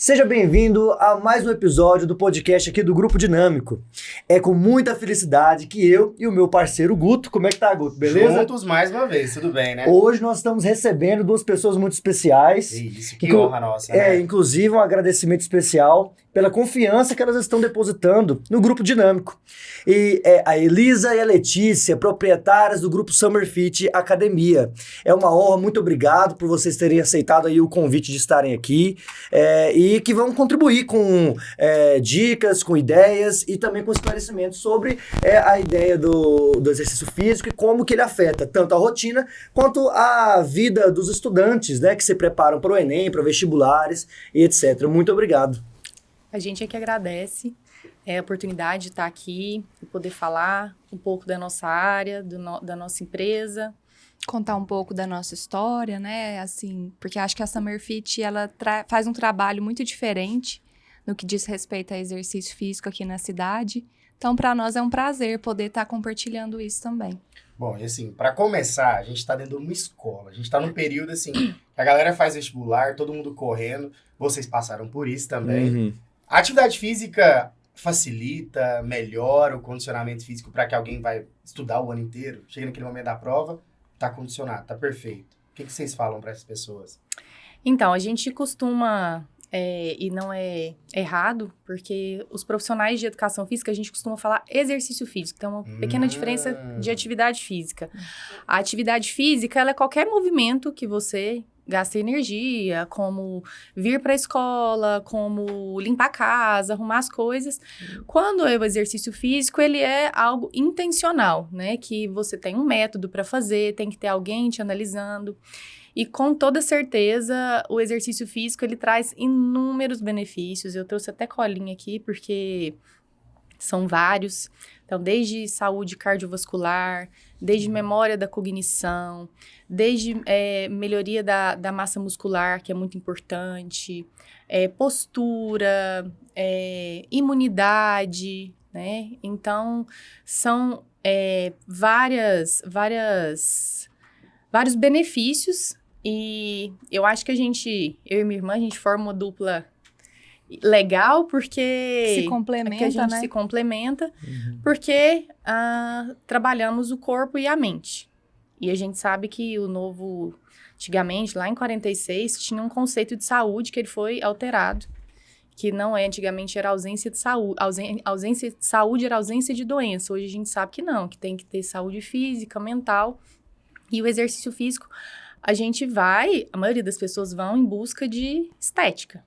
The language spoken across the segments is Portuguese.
Seja bem-vindo a mais um episódio do podcast aqui do Grupo Dinâmico. É com muita felicidade que eu e o meu parceiro Guto, como é que tá, Guto? Beleza? Juntos mais uma vez, tudo bem, né? Hoje nós estamos recebendo duas pessoas muito especiais. Isso, que honra nossa, né? Inclusive um agradecimento especial pela confiança que elas estão depositando no Grupo Dinâmico. E a Elisa e a Letícia, proprietárias do Grupo Summer Fit Academia. É uma honra, muito obrigado por vocês terem aceitado aí o convite de estarem aqui e que vão contribuir com dicas, com ideias e também com esclarecimentos sobre a ideia do exercício físico e como que ele afeta tanto a rotina quanto a vida dos estudantes, né, que se preparam para o Enem, para vestibulares e etc. Muito obrigado. A gente é que agradece a oportunidade de estar aqui e poder falar um pouco da nossa área, da nossa empresa. Contar um pouco da nossa história, né? Assim, porque acho que a Summer Fit, ela faz um trabalho muito diferente no que diz respeito a exercício físico aqui na cidade. Então, para nós é um prazer poder estar compartilhando isso também. Bom, e assim, para começar, a gente está dentro de uma escola. A gente está num período, assim, que a galera faz vestibular, todo mundo correndo. Vocês passaram por isso também. Uhum. A atividade física facilita, melhora o condicionamento físico para que alguém vai estudar o ano inteiro? Chega naquele momento da prova, tá condicionado, tá perfeito. O que vocês falam para essas pessoas? Então, a gente costuma, e não é errado, porque os profissionais de educação física, a gente costuma falar exercício físico. Tem uma pequena diferença de atividade física. A atividade física, ela é qualquer movimento que você gasta energia, como vir para a escola, como limpar a casa, arrumar as coisas. Quando é o exercício físico, ele é algo intencional, né? Que você tem um método para fazer, tem que ter alguém te analisando. E com toda certeza, o exercício físico, ele traz inúmeros benefícios. Eu trouxe até colinha aqui, porque são vários. Então, desde saúde cardiovascular, desde memória da cognição, desde melhoria da massa muscular, que é muito importante, postura, imunidade, né? Então, são vários benefícios e eu acho que eu e minha irmã, a gente forma uma dupla legal, porque se complementa, que a gente se complementa, porque trabalhamos o corpo e a mente. E a gente sabe que antigamente, lá em 46, tinha um conceito de saúde que ele foi alterado, que não antigamente era ausência de saúde, ausência de saúde era ausência de doença. Hoje a gente sabe que não, que tem que ter saúde física, mental, e o exercício físico, a maioria das pessoas vão em busca de estética.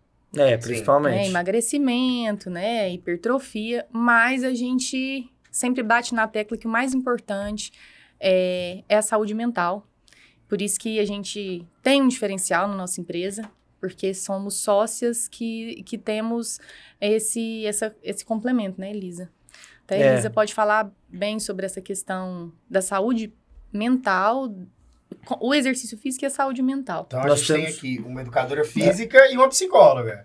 Principalmente. Emagrecimento, né, hipertrofia, mas a gente sempre bate na tecla que o mais importante é a saúde mental. Por isso que a gente tem um diferencial na nossa empresa, porque somos sócias que temos esse complemento, né, Elisa? Então, a Elisa pode falar bem sobre essa questão da saúde mental, o exercício físico e a saúde mental. Então, a gente tem aqui uma educadora física e uma psicóloga.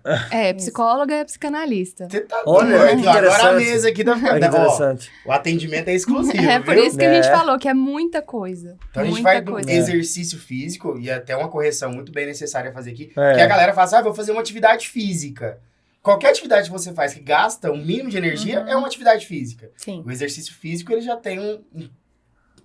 Psicóloga e psicanalista. Você tá Olha, doido. Agora a mesa aqui tá ficando... interessante. O atendimento é exclusivo, por viu? isso que a gente falou que é muita coisa. Então, a gente vai do exercício físico, e até uma correção muito bem necessária a fazer aqui, que a galera fala assim, vou fazer uma atividade física. Qualquer atividade que você faz que gasta um mínimo de energia é uma atividade física. Sim. O exercício físico, ele já tem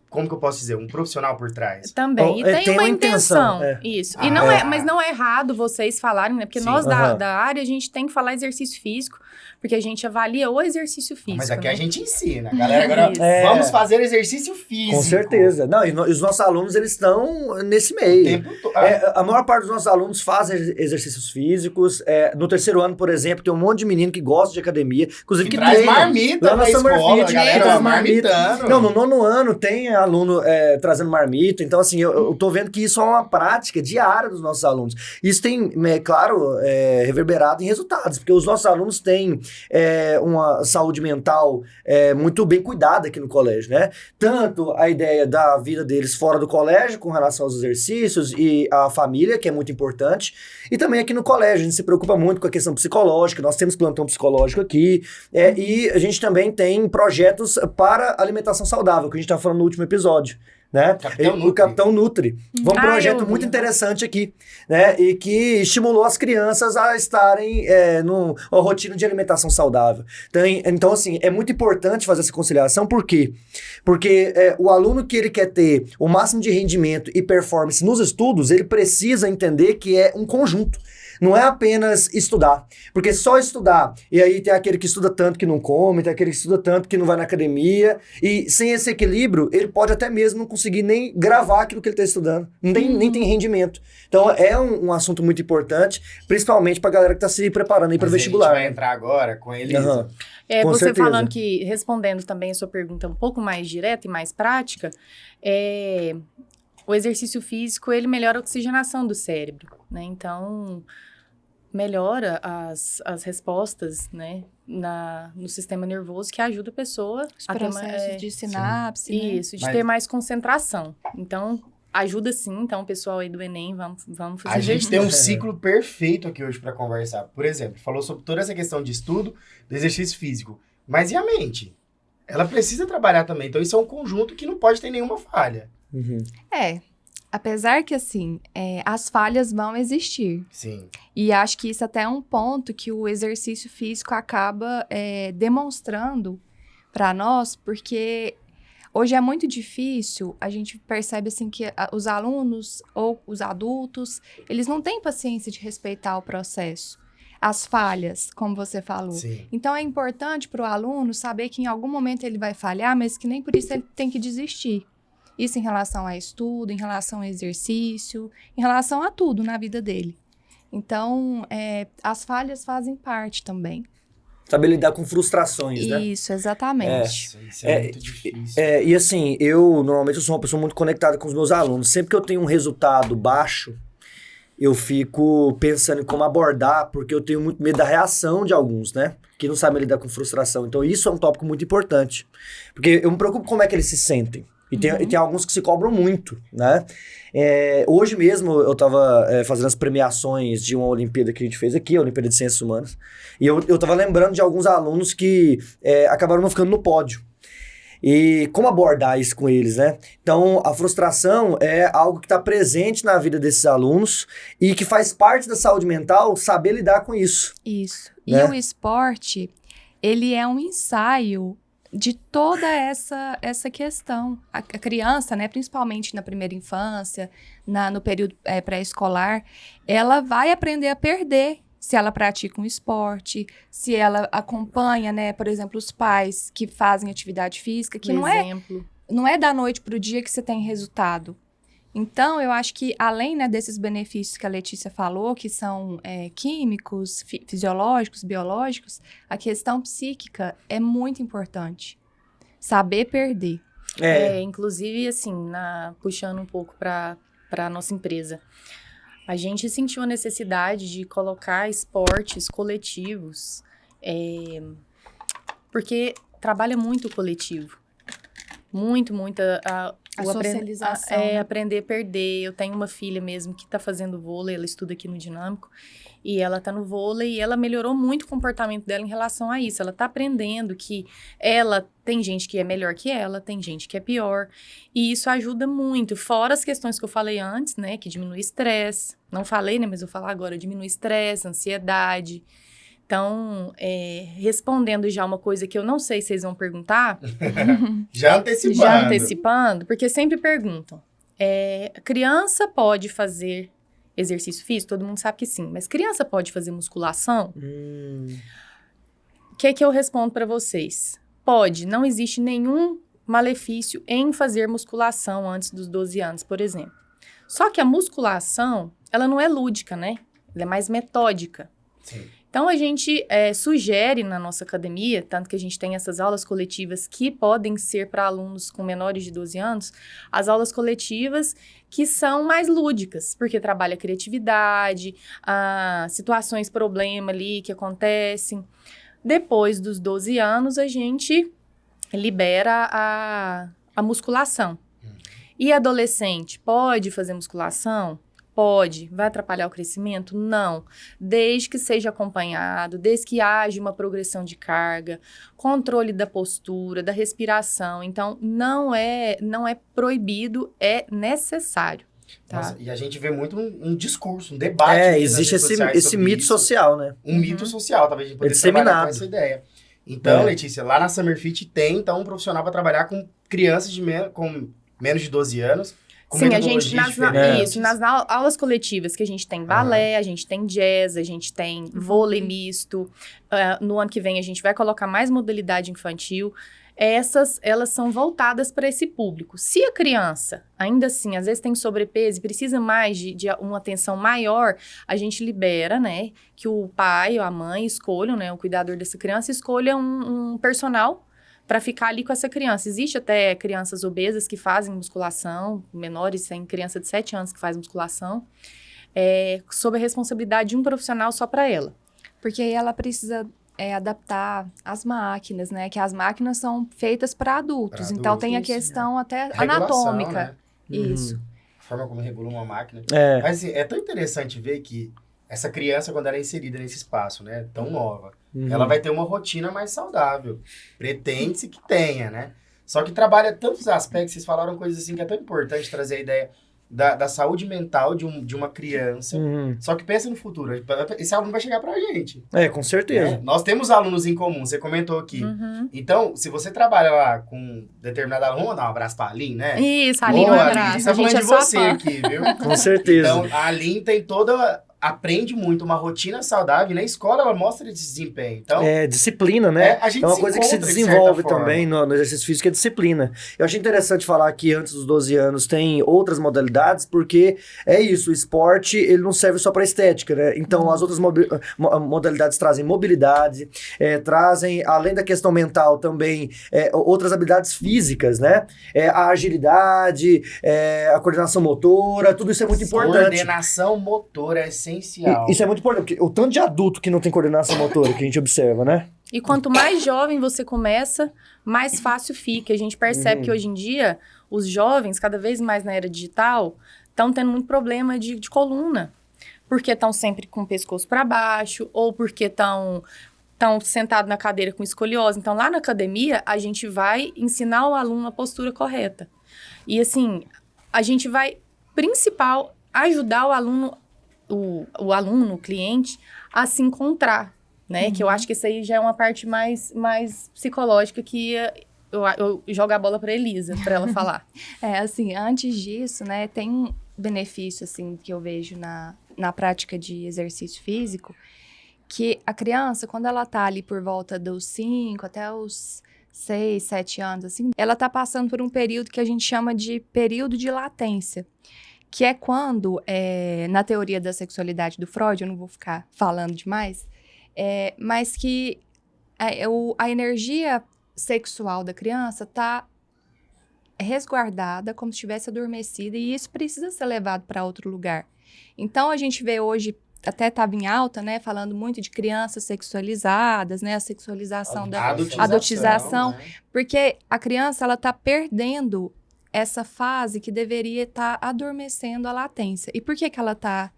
como que eu posso dizer? Um profissional por trás. Também. E tem uma intenção. Isso. E não mas não é errado vocês falarem, né? Porque nós da área, a gente tem que falar exercício físico, porque a gente avalia o exercício físico. Mas aqui né? a gente ensina. Galera, agora vamos fazer exercício físico. Com certeza. Não, e os nossos alunos, eles estão nesse meio. O tempo todo. A maior parte dos nossos alunos fazem exercícios físicos. No terceiro ano, por exemplo, tem um monte de menino que gosta de academia. Inclusive que traz tem marmita lá na Summer Fit. Galera, marmitando. Não, no nono ano tem aluno trazendo marmita. Então, assim, eu tô vendo que isso é uma prática diária dos nossos alunos. Isso tem, claro, reverberado em resultados, porque os nossos alunos têm uma saúde mental muito bem cuidada aqui no colégio, né? Tanto a ideia da vida deles fora do colégio, com relação aos exercícios e a família, que é muito importante, e também aqui no colégio, a gente se preocupa muito com a questão psicológica, nós temos plantão psicológico aqui, e a gente também tem projetos para alimentação saudável, que a gente estava falando no último episódio, né? Capitão O Nutri. Capitão Nutri. Foi um Ah, projeto eu muito vi. interessante aqui, né? E que estimulou as crianças a estarem numa rotina de alimentação saudável. Então, assim, é muito importante fazer essa conciliação, por quê? Porque o aluno que ele quer ter o máximo de rendimento e performance nos estudos, ele precisa entender que é um conjunto. Não é apenas estudar, porque só estudar, e aí tem aquele que estuda tanto que não come, tem aquele que estuda tanto que não vai na academia, e sem esse equilíbrio, ele pode até mesmo não conseguir nem gravar aquilo que ele está estudando, nem tem rendimento. Então é um assunto muito importante, principalmente para a galera que está se preparando aí para Mas a gente vestibular. vai entrar agora com a Elisa. Aham. Com Você certeza. falando que, respondendo também a sua pergunta um pouco mais direta e mais prática, o exercício físico, ele melhora a oxigenação do cérebro, né? Então, melhora as respostas, né, no sistema nervoso, que ajuda a pessoa Os a ter processos de sinapse, né? isso, de Mas- ter mais concentração. Então, ajuda sim. Então, pessoal aí do Enem, vamos fazer A gente exercício. tem um ciclo perfeito aqui hoje para conversar. Por exemplo, falou sobre toda essa questão de estudo, do exercício físico. Mas e a mente? Ela precisa trabalhar também. Então, isso é um conjunto que não pode ter nenhuma falha. Uhum. Apesar que, assim, as falhas vão existir. Sim. E acho que isso até é um ponto que o exercício físico acaba demonstrando para nós, porque hoje é muito difícil, a gente percebe assim que os alunos ou os adultos, eles não têm paciência de respeitar o processo, as falhas, como você falou. Sim. Então é importante para o aluno saber que em algum momento ele vai falhar, mas que nem por isso ele tem que desistir. Isso em relação a estudo, em relação a exercício, em relação a tudo na vida dele. Então, as falhas fazem parte também. Saber lidar com frustrações, né? Isso, exatamente. Isso é muito difícil. E assim, eu normalmente sou uma pessoa muito conectada com os meus alunos. Sempre que eu tenho um resultado baixo, eu fico pensando em como abordar, porque eu tenho muito medo da reação de alguns, né? Que não sabem lidar com frustração. Então isso é um tópico muito importante. Porque eu me preocupo como é que eles se sentem. E tem alguns que se cobram muito, né? Hoje mesmo eu tava fazendo as premiações de uma Olimpíada que a gente fez aqui, a Olimpíada de Ciências Humanas, e eu tava lembrando de alguns alunos que acabaram não ficando no pódio. E como abordar isso com eles, né? Então, a frustração é algo que está presente na vida desses alunos e que faz parte da saúde mental saber lidar com isso. Isso. Né? E o esporte, ele é um ensaio de toda essa questão. A criança, né, principalmente na primeira infância, no período pré-escolar, ela vai aprender a perder se ela pratica um esporte, se ela acompanha, né, por exemplo, os pais que fazem atividade física, que não é da noite para o dia que você tem resultado. Então, eu acho que além, né, desses benefícios que a Letícia falou, que são químicos, fisiológicos, biológicos, a questão psíquica é muito importante. Saber perder. Inclusive, assim, puxando um pouco para a nossa empresa, a gente sentiu a necessidade de colocar esportes coletivos, porque trabalha muito o coletivo. Muito A socialização. Aprender a perder. Eu tenho uma filha mesmo que está fazendo vôlei, ela estuda aqui no Dinâmico, e ela está no vôlei e ela melhorou muito o comportamento dela em relação a isso. Ela está aprendendo que tem gente que é melhor que ela, tem gente que é pior, e isso ajuda muito. Fora as questões que eu falei antes, né, que diminui estresse. Não falei, né, mas eu vou falar agora, diminui estresse, ansiedade. Então, respondendo já uma coisa que eu não sei se vocês vão perguntar... Já antecipando. Já antecipando, porque sempre perguntam. A criança pode fazer exercício físico? Todo mundo sabe que sim. Mas criança pode fazer musculação? O que eu respondo para vocês? Pode. Não existe nenhum malefício em fazer musculação antes dos 12 anos, por exemplo. Só que a musculação, ela não é lúdica, né? Ela é mais metódica. Sim. Então, a gente sugere na nossa academia, tanto que a gente tem essas aulas coletivas que podem ser para alunos com menores de 12 anos, as aulas coletivas que são mais lúdicas, porque trabalha a criatividade, situações, problema ali que acontecem. Depois dos 12 anos, a gente libera a musculação. E adolescente pode fazer musculação? Pode. Vai atrapalhar o crescimento? Não. Desde que seja acompanhado, desde que haja uma progressão de carga, controle da postura, da respiração. Então, não é proibido, é necessário. Tá? Nossa, e a gente vê muito um discurso, um debate. Existe esse mito social, né? Um mito social, talvez a gente poderia disseminado. trabalhar com essa ideia. Então, Letícia, lá na Summer Fit tem, então, um profissional para trabalhar com crianças com menos de 12 anos, com Sim, a gente, metodologias diferentes. nas aulas coletivas que a gente tem balé, a gente tem jazz, a gente tem vôlei misto. No ano que vem a gente vai colocar mais modalidade infantil. Elas são voltadas para esse público. Se a criança, ainda assim, às vezes tem sobrepeso e precisa mais de uma atenção maior, a gente libera, né, que o pai ou a mãe escolham, né, o cuidador dessa criança, escolha um personal para ficar ali com essa criança. Existe até crianças obesas que fazem musculação, menores, tem criança de 7 anos que faz musculação, sob a responsabilidade de um profissional só para ela. Porque aí ela precisa adaptar as máquinas, né? Que as máquinas são feitas para adultos. Então, tem a questão até anatômica. Né? Isso. A forma como regula uma máquina. É. Mas, assim, é tão interessante ver que essa criança, quando ela é inserida nesse espaço, né? Tão nova, ela vai ter uma rotina mais saudável. Pretende-se que tenha, né? Só que trabalha tantos aspectos. Vocês falaram coisas assim que é tão importante trazer a ideia da saúde mental de uma criança. Só que pensa no futuro. Esse aluno vai chegar pra gente. Com certeza. Né? Nós temos alunos em comum, você comentou aqui. Então, se você trabalha lá com determinado aluno, vamos dar um abraço pra Aline, né? Isso, a Aline, um abraço. A gente tá falando de você aqui, viu? Com certeza. Então, a Aline tem aprende muito uma rotina saudável e na escola ela mostra esse desempenho. Então, disciplina, né? A gente uma coisa que se desenvolve também no exercício físico, é disciplina. Eu achei interessante falar que antes dos 12 anos tem outras modalidades, porque é isso, o esporte ele não serve só para estética, né? Então as outras modalidades trazem mobilidade, trazem, além da questão mental, também outras habilidades físicas, né? A agilidade, a coordenação motora, tudo isso é muito importante. Coordenação motora é essencial. Isso é muito importante, porque o tanto de adulto que não tem coordenação motora que a gente observa, né? E quanto mais jovem você começa, mais fácil fica. A gente percebe que hoje em dia, os jovens, cada vez mais na era digital, estão tendo muito problema de coluna. Porque estão sempre com o pescoço para baixo, ou porque estão sentados na cadeira com escoliose. Então, lá na academia, a gente vai ensinar o aluno a postura correta. E, assim, a gente vai, ajudar o aluno, o cliente, a se encontrar, né? Que eu acho que isso aí já é uma parte mais psicológica que eu jogo a bola para Elisa, para ela falar. Assim, antes disso, né, tem um benefício, assim, que eu vejo na prática de exercício físico, que a criança, quando ela tá ali por volta dos 5 até os 6, 7 anos, assim, ela tá passando por um período que a gente chama de período de latência. Que é quando, na teoria da sexualidade do Freud, eu não vou ficar falando demais, mas que a energia sexual da criança está resguardada, como se estivesse adormecida, e isso precisa ser levado para outro lugar. Então, a gente vê hoje, até estava em alta, né, falando muito de crianças sexualizadas, né, a sexualização da adotização, né? Porque a criança, ela está perdendo essa fase que deveria estar adormecendo a latência. E por que ela está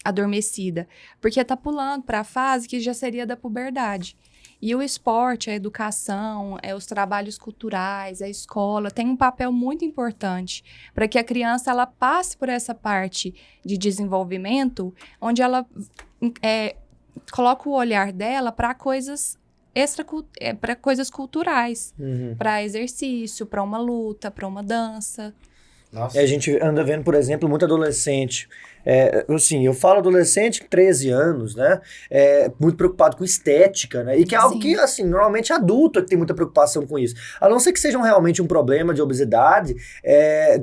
adormecida? Porque está pulando para a fase que já seria da puberdade. E o esporte, a educação, os trabalhos culturais, a escola, tem um papel muito importante para que a criança ela passe por essa parte de desenvolvimento, onde ela coloca o olhar dela para coisas para coisas culturais, para exercício, para uma luta, para uma dança. Nossa. A gente anda vendo, por exemplo, muito adolescente. Assim, eu falo adolescente, 13 anos, né? Muito preocupado com estética, né? E que é algo que, assim, normalmente adulto é que tem muita preocupação com isso. A não ser que seja realmente um problema de obesidade,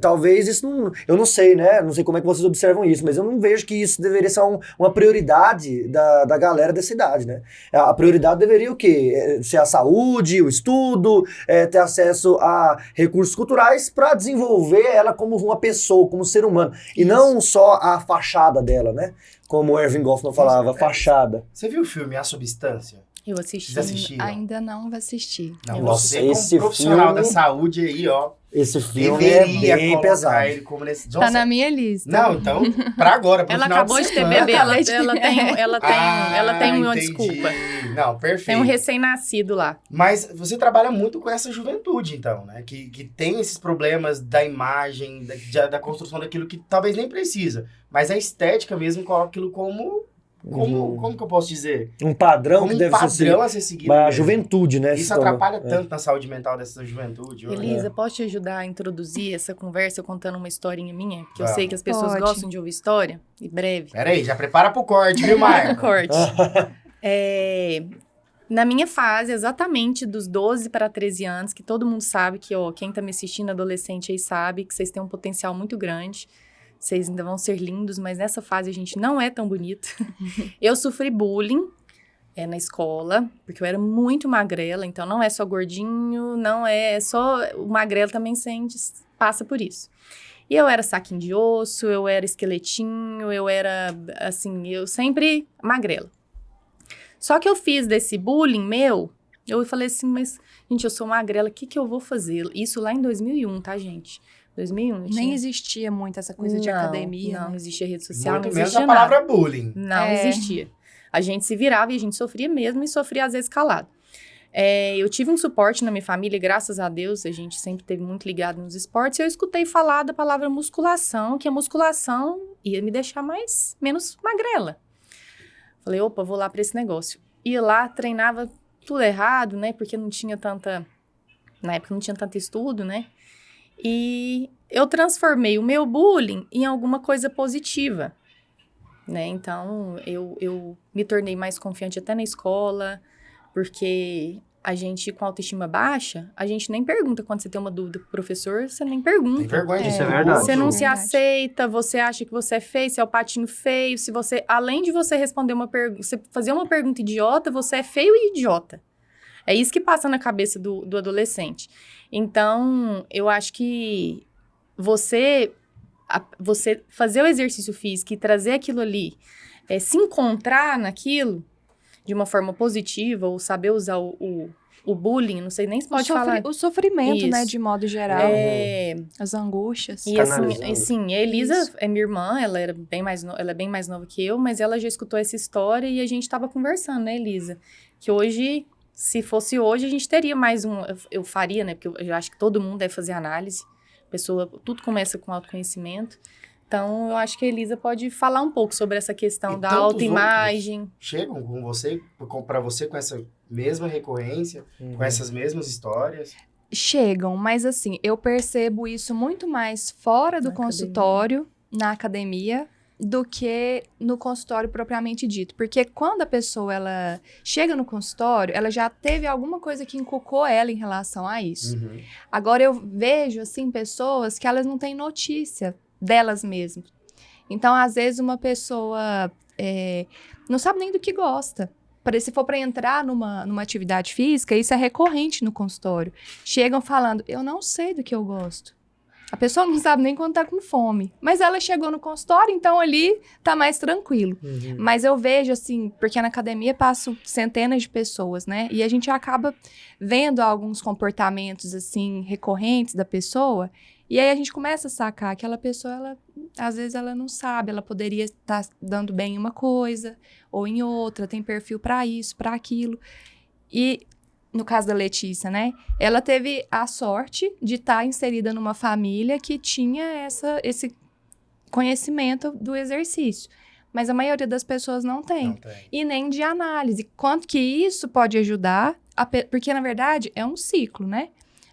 talvez isso não... Eu não sei, né? Não sei como é que vocês observam isso, mas eu não vejo que isso deveria ser uma prioridade da galera dessa idade, né? A prioridade deveria o quê? Ser a saúde, o estudo, ter acesso a recursos culturais para desenvolver ela como uma pessoa, como um ser humano. E não só a fachada dela, né? Como o Erving Goffman falava, fachada. Você viu o filme A Substância? Eu assisti. Vocês assistiram? Ainda não vou assistir. Não, você como profissional da saúde aí, ó. Esse filme Deveria é bem colocar pesado. ele como nesse... Tá Nossa, na minha lista. não, então, pra agora, pro Ela final acabou de ter semana. bebê, ela Acabei de ter. tem uma entendi. desculpa. Não, Tem perfeito. um recém-nascido lá. Mas você trabalha muito com essa juventude, então, né? Que tem esses problemas da imagem, da construção daquilo que talvez nem precisa. Mas a estética mesmo coloca aquilo como que eu posso dizer? Um padrão Como que um deve ser padrão a ser seguido a mesmo. juventude, né? Isso se torna- atrapalha tanto na saúde mental dessa juventude. hoje. Elisa, posso te ajudar a introduzir essa conversa contando uma historinha minha? Porque eu Vamos. sei que as pessoas Pode. gostam de ouvir história. E breve. Peraí, já prepara pro corte, viu, Marco? Corte. Na minha fase, exatamente dos 12 para 13 anos, que todo mundo sabe que, ó, quem tá me assistindo, adolescente aí, sabe que vocês têm um potencial muito grande. Vocês ainda vão ser lindos, mas nessa fase a gente não é tão bonito. Eu sofri bullying na escola, porque eu era muito magrela, então não é só gordinho, não é só... O magrelo também passa por isso. E eu era saquinho de osso, eu era esqueletinho, eu era, assim, eu sempre magrela. Só que eu fiz desse bullying meu, eu falei assim, mas, gente, eu sou magrela, o que eu vou fazer? Isso lá em 2001, tá, gente? 2001. Nem existia muito essa coisa de academia. Não né? existia rede social, Muito não menos existia a nada. palavra bullying. Não É. existia. A gente se virava e a gente sofria mesmo e sofria às vezes calado. Eu tive um suporte na minha família, graças a Deus, a gente sempre teve muito ligado nos esportes, e eu escutei falar da palavra musculação, que a musculação ia me deixar menos magrela. Falei, opa, vou lá pra esse negócio. Ia lá, treinava tudo errado, né, porque não tinha na época não tinha tanto estudo, né, e eu transformei o meu bullying em alguma coisa positiva. Né? Então, eu me tornei mais confiante até na escola, porque a gente, com autoestima baixa, a gente nem pergunta quando você tem uma dúvida com o professor, você nem pergunta. Tem vergonha disso. Isso é verdade. Você não se Verdade. aceita, você acha que você é feio, você é o patinho feio, se você, além de você responder você fazer uma pergunta idiota, você é feio e idiota. É isso que passa na cabeça do adolescente. Então, eu acho que você fazer o exercício físico e trazer aquilo ali, se encontrar naquilo de uma forma positiva, ou saber usar o bullying, não sei nem se pode falar. O sofrimento, né, Isso. de modo geral. É, As angústias. e Canalizando. assim, a Elisa Isso. é minha irmã, ela é bem mais nova que eu, mas ela já escutou essa história e a gente estava conversando, né, Elisa? Que hoje, se fosse hoje, a gente teria mais eu faria, né, porque eu acho que todo mundo deve fazer análise. Tudo começa com autoconhecimento. Então, eu acho que a Elisa pode falar um pouco sobre essa questão E da tantos autoimagem. Chegam com você, pra você com essa mesma recorrência, com essas mesmas histórias. Chegam, mas assim, eu percebo isso muito mais fora do Na consultório, na academia, do que no consultório propriamente dito. Porque quando a pessoa ela chega no consultório, ela já teve alguma coisa que inculcou ela em relação a isso. Uhum. Agora eu vejo assim pessoas que elas não têm notícia delas mesmas. Então, às vezes uma pessoa não sabe nem do que gosta. Se for para entrar numa atividade física, isso é recorrente no consultório. Chegam falando, eu não sei do que eu gosto. A pessoa não sabe nem quando tá com fome. Mas ela chegou no consultório, então ali tá mais tranquilo. Uhum. Mas eu vejo, assim, porque na academia passam centenas de pessoas, né? E a gente acaba vendo alguns comportamentos, assim, recorrentes da pessoa. E aí a gente começa a sacar que aquela pessoa, às vezes ela não sabe. Ela poderia estar dando bem em uma coisa ou em outra. Tem perfil para isso, para aquilo. E no caso da Letícia, né? Ela teve a sorte de estar inserida numa família que tinha esse conhecimento do exercício. Mas a maioria das pessoas não tem. Não tem. E nem de análise. Quanto que isso pode ajudar? Porque, na verdade, é um ciclo, né?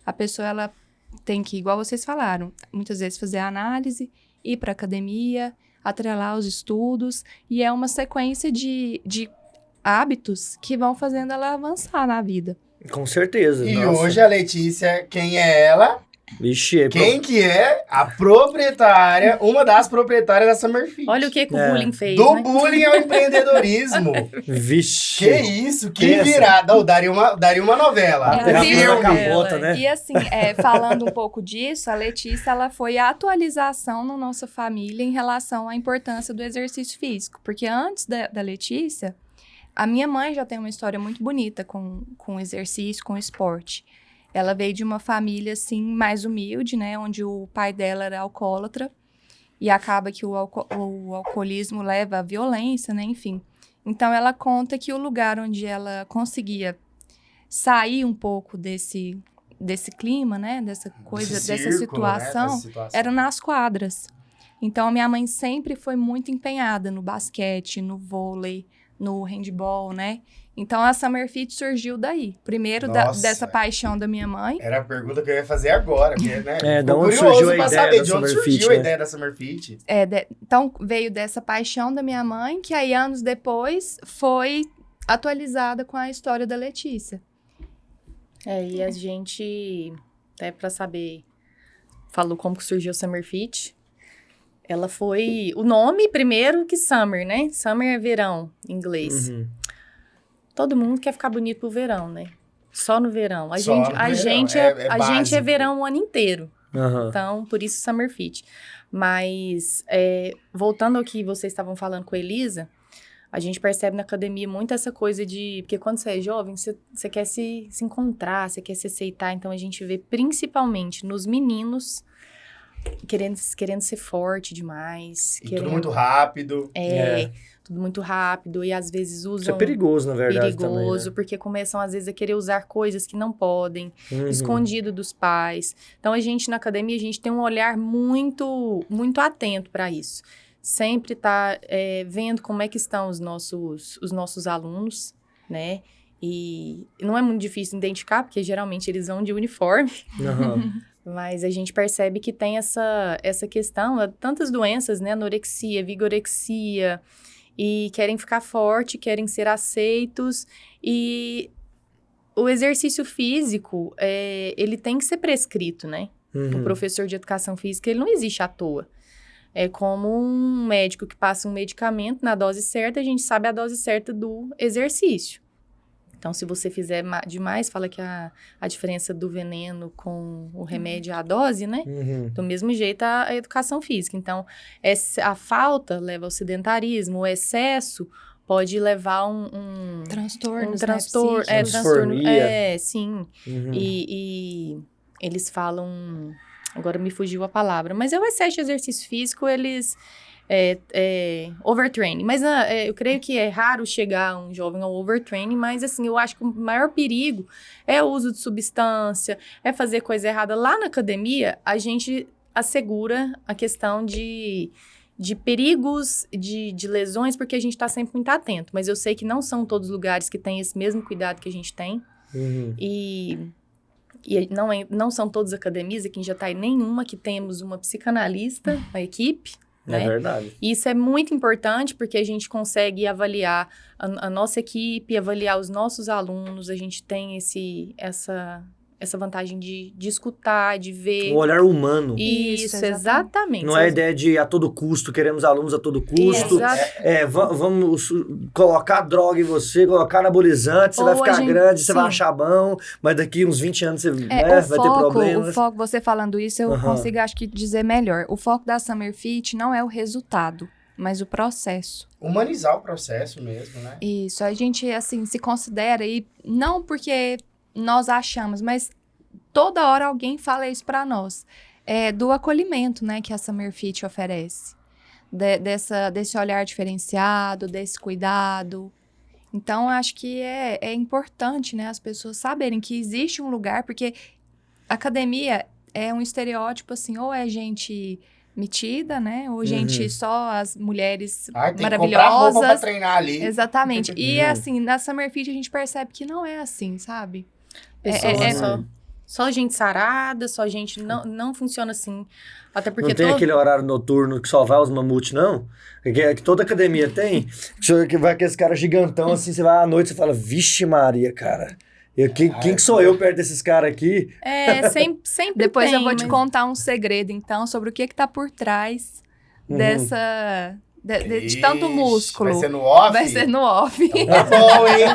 A pessoa, ela tem que, igual vocês falaram, muitas vezes fazer a análise, ir para academia, atrelar os estudos. E é uma sequência de hábitos que vão fazendo ela avançar na vida. Com certeza. E nossa. hoje a Letícia, quem é ela? Vixe, é Quem que é? A proprietária, uma das proprietárias da Summer Fit. Olha o que o bullying fez, Do né? bullying ao empreendedorismo. Vixe. Que isso, que Pensa. virada. Oh, daria uma novela. É, Era sim, a sim. cabota, né? E assim, falando um pouco disso, a Letícia, ela foi a atualização na nossa família em relação à importância do exercício físico. Porque antes da Letícia, a minha mãe já tem uma história muito bonita com o exercício, com o esporte. Ela veio de uma família, assim, mais humilde, né? Onde o pai dela era alcoólatra. E acaba que o alcoolismo leva à violência, né? Enfim. Então, ela conta que o lugar onde ela conseguia sair um pouco desse clima, né? Dessa coisa, Esse dessa círculo, né? situação, Dessa situação. era nas quadras. Então, a minha mãe sempre foi muito empenhada no basquete, no vôlei, no handball, né? Então, a Summer Fit surgiu daí. Primeiro, Nossa. dessa paixão da minha mãe. Era a pergunta que eu ia fazer agora, porque, né? Da Ficou onde curioso surgiu a pra ideia saber da de onde Summer surgiu Fit, a né? ideia da Summer Fit. Então, veio dessa paixão da minha mãe, que aí, anos depois, foi atualizada com a história da Letícia. E a gente, até pra saber, falou como que surgiu o Summer Fit. Ela foi... O nome, primeiro, que Summer, né? Summer é verão, em inglês. Uhum. Todo mundo quer ficar bonito pro verão, né? Só no verão. A Só gente, no a verão, gente é a gente é básico. verão o ano inteiro. Aham. Então, por isso Summer Fit. Mas, voltando ao que vocês estavam falando com a Elisa, a gente percebe na academia muito essa coisa de... Porque quando você é jovem, você quer se encontrar, você quer se aceitar. Então, a gente vê principalmente nos meninos querendo ser forte demais. E tudo muito rápido. Tudo muito rápido. E às vezes Isso usam... é perigoso, na verdade, perigoso, também, porque começam às vezes a querer usar coisas que não podem, né? escondido dos pais. Então a gente na academia, a gente tem um olhar muito, muito atento para isso. Sempre tá vendo como é que estão os nossos alunos, né? E não é muito difícil identificar, porque geralmente eles vão de uniforme. Aham. Mas a gente percebe que tem essa questão, tantas doenças, né? Anorexia, vigorexia, e querem ficar forte, querem ser aceitos. E o exercício físico, ele tem que ser prescrito, né? O professor de educação física, ele não existe à toa. É como um médico que passa um medicamento na dose certa, a gente sabe a dose certa do exercício. Então, se você fizer demais, fala que a diferença do veneno com o remédio é a dose, né? Do mesmo jeito, a educação física. Então, a falta leva ao sedentarismo, o excesso pode levar a um Transtornos, transtorno. né, Transtorno. Disformia. Sim. E eles falam... Agora me fugiu a palavra. Mas é o excesso de exercício físico, eles... overtraining, mas eu creio que é raro chegar um jovem ao overtraining, mas assim, eu acho que o maior perigo é o uso de substância, é fazer coisa errada. Lá na academia, a gente assegura a questão de perigos, de lesões, porque a gente está sempre muito atento, mas eu sei que não são todos os lugares que têm esse mesmo cuidado que a gente tem, e não são todas as academias, aqui em Jataí nenhuma que temos uma psicanalista, uma equipe, né? É verdade. E isso é muito importante porque a gente consegue avaliar a nossa equipe, avaliar os nossos alunos, a gente tem essa vantagem de escutar, de ver. Um olhar humano. Isso, exatamente. Não é a ideia de a todo custo, queremos alunos a todo custo. Vamos colocar droga em você, colocar anabolizante, você vai ficar grande, você vai achar bom, mas daqui uns 20 anos você vai ter problemas. O foco, você falando isso, eu consigo, acho que, dizer melhor. O foco da Summer Fit não é o resultado, mas o processo. Humanizar o processo mesmo, né? Isso, a gente, assim, se considera, e não porque nós achamos, mas toda hora alguém fala isso pra nós. Do acolhimento, né, que a Summer Fit oferece. Desse olhar diferenciado, desse cuidado. Então, acho que é importante, né, as pessoas saberem que existe um lugar, porque academia é um estereótipo, assim, ou é gente metida, né, ou gente só as mulheres tem maravilhosas. Que comprar roupa pra treinar ali. Exatamente. E, assim, na Summer Fit a gente percebe que não é assim, sabe? Só gente sarada, só gente... Não funciona assim. Até porque não tem aquele horário noturno que só vai os mamutes, não? Que toda academia tem. Que vai aqueles caras gigantão, assim, você vai à noite e fala, vixe Maria, cara. Quem que sou eu perto desses caras aqui? Sempre Depois tem, eu vou te contar um segredo, então, sobre o que tá por trás dessa... De tanto músculo. Vai ser no off? Vai ser no off. Então tá bom, hein?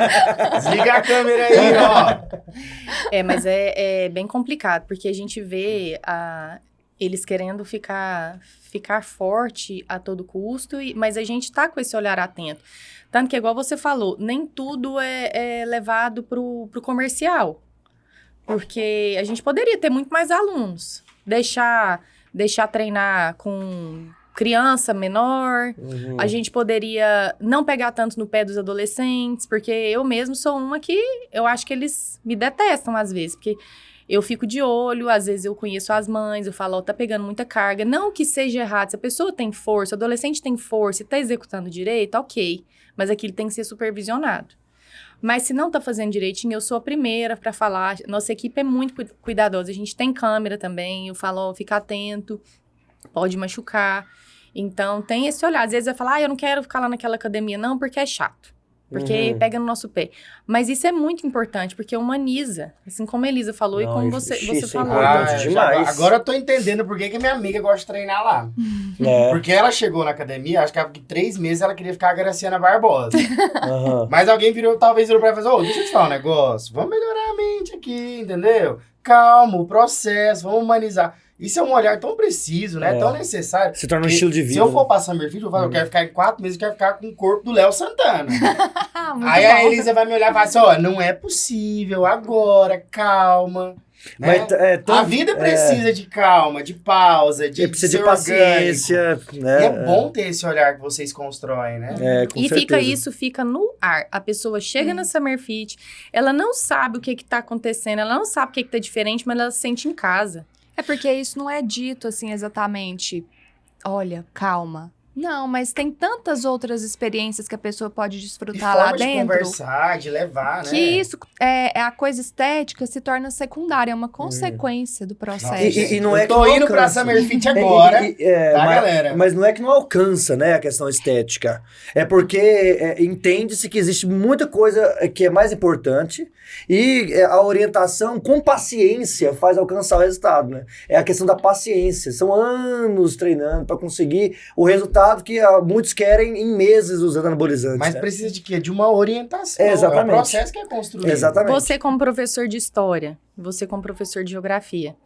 Desliga a câmera aí, ó. Mas é bem complicado, porque a gente vê eles querendo ficar forte a todo custo, mas a gente tá com esse olhar atento. Tanto que, igual você falou, nem tudo é levado pro comercial. porque a gente poderia ter muito mais alunos. Deixar treinar com criança menor. A gente poderia não pegar tanto no pé dos adolescentes, porque eu mesmo sou uma que eu acho que eles me detestam às vezes, porque eu fico de olho, às vezes eu conheço as mães, eu falo, tá pegando muita carga. Não que seja errado, se a pessoa tem força, o adolescente tem força e tá executando direito, ok. Mas aquilo tem que ser supervisionado. Mas se não tá fazendo direitinho, eu sou a primeira para falar. Nossa equipe é muito cuidadosa. A gente tem câmera também. Eu falo, fica atento, pode machucar. Então, tem esse olhar. Às vezes eu falo, eu não quero ficar lá naquela academia, não, porque é chato. Porque pega no nosso pé. Mas isso é muito importante, porque humaniza. Assim como a Elisa falou e como você falou. Importante demais. Agora eu tô entendendo por que minha amiga gosta de treinar lá. Porque ela chegou na academia, acho que 3 meses ela queria ficar a Graciana Barbosa. Mas alguém talvez virou pra ela e falou, deixa eu te falar um negócio, vamos melhorar a mente aqui, entendeu? Calma, o processo, vamos humanizar. Isso é um olhar tão preciso, né? Tão necessário. Se torna um estilo de vida. Se eu for passar meu filho, eu falo, eu quero ficar em 4 meses, eu quero ficar com o corpo do Léo Santana. Aí a Elisa vai me olhar e falar assim, não é possível agora, calma. Né? Mas, a vida precisa de calma, de pausa, de precisa de paciência. Né? E é bom ter esse olhar que vocês constroem, né? Com certeza. Fica no ar. A pessoa chega na Summer Fit, ela não sabe o que tá acontecendo, ela não sabe o que tá diferente, mas ela se sente em casa. É porque isso não é dito, assim, exatamente, olha, calma. Não, mas tem tantas outras experiências que a pessoa pode desfrutar lá dentro. De conversar, de levar, né? Que isso, a coisa estética se torna secundária, é uma consequência do processo. E não é eu tô indo pra Summer Fit agora, galera? Mas não é que não alcança, né, a questão estética. É porque entende-se que existe muita coisa que é mais importante e a orientação com paciência faz alcançar o resultado, né? É a questão da paciência. São anos treinando para conseguir o resultado que muitos querem em meses usando anabolizantes. Mas precisa de quê? De uma orientação. Exatamente. É um processo que é construído. Exatamente. Você como professor de história, você como professor de geografia,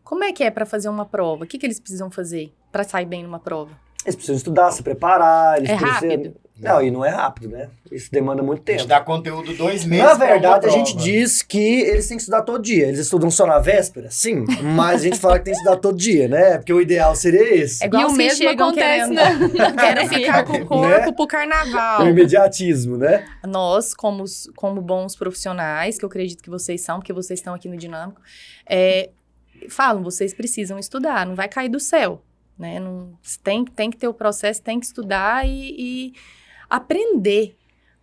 como é que é para fazer uma prova? O que eles precisam fazer para sair bem numa prova? Eles precisam estudar, se preparar. Eles rápido? Não, e não é rápido, né? Isso demanda muito tempo. A gente dá conteúdo 2 meses. Na verdade, a gente diz que eles têm que estudar todo dia. Eles estudam só na véspera? Sim. Mas a gente fala que tem que estudar todo dia, né? Porque o ideal seria esse. É igual e o mesmo acontece, né? Quero ficar com o corpo pro carnaval. O imediatismo, né? Nós, como bons profissionais, que eu acredito que vocês são, porque vocês estão aqui no Dinâmico, falam, vocês precisam estudar, não vai cair do céu. Né? Não, tem que ter o processo, tem que estudar e aprender.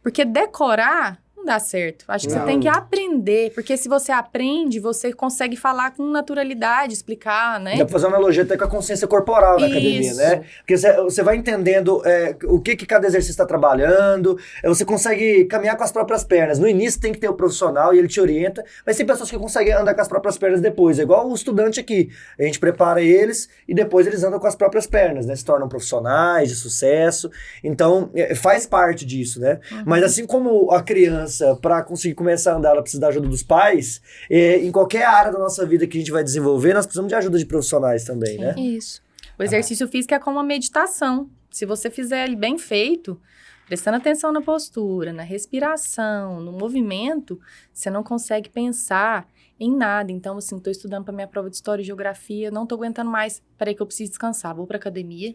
Porque decorar não dá certo. Acho que você tem que aprender. Porque se você aprende, você consegue falar com naturalidade, explicar, né? Dá pra fazer uma analogia até com a consciência corporal na academia, né? Porque você vai entendendo o que cada exercício está trabalhando, você consegue caminhar com as próprias pernas. No início tem que ter o profissional e ele te orienta, mas tem pessoas que conseguem andar com as próprias pernas depois. É igual o estudante aqui. A gente prepara eles e depois eles andam com as próprias pernas, né? Se tornam profissionais de sucesso. Então, faz parte disso, né? Mas assim como a criança, para conseguir começar a andar, ela precisa da ajuda dos pais, em qualquer área da nossa vida que a gente vai desenvolver, nós precisamos de ajuda de profissionais também, né? Isso. O exercício físico é como uma meditação. Se você fizer ele bem feito, prestando atenção na postura, na respiração, no movimento, você não consegue pensar em nada. Então, assim, estou estudando para minha prova de História e Geografia, não estou aguentando mais, peraí que eu preciso descansar, vou para academia,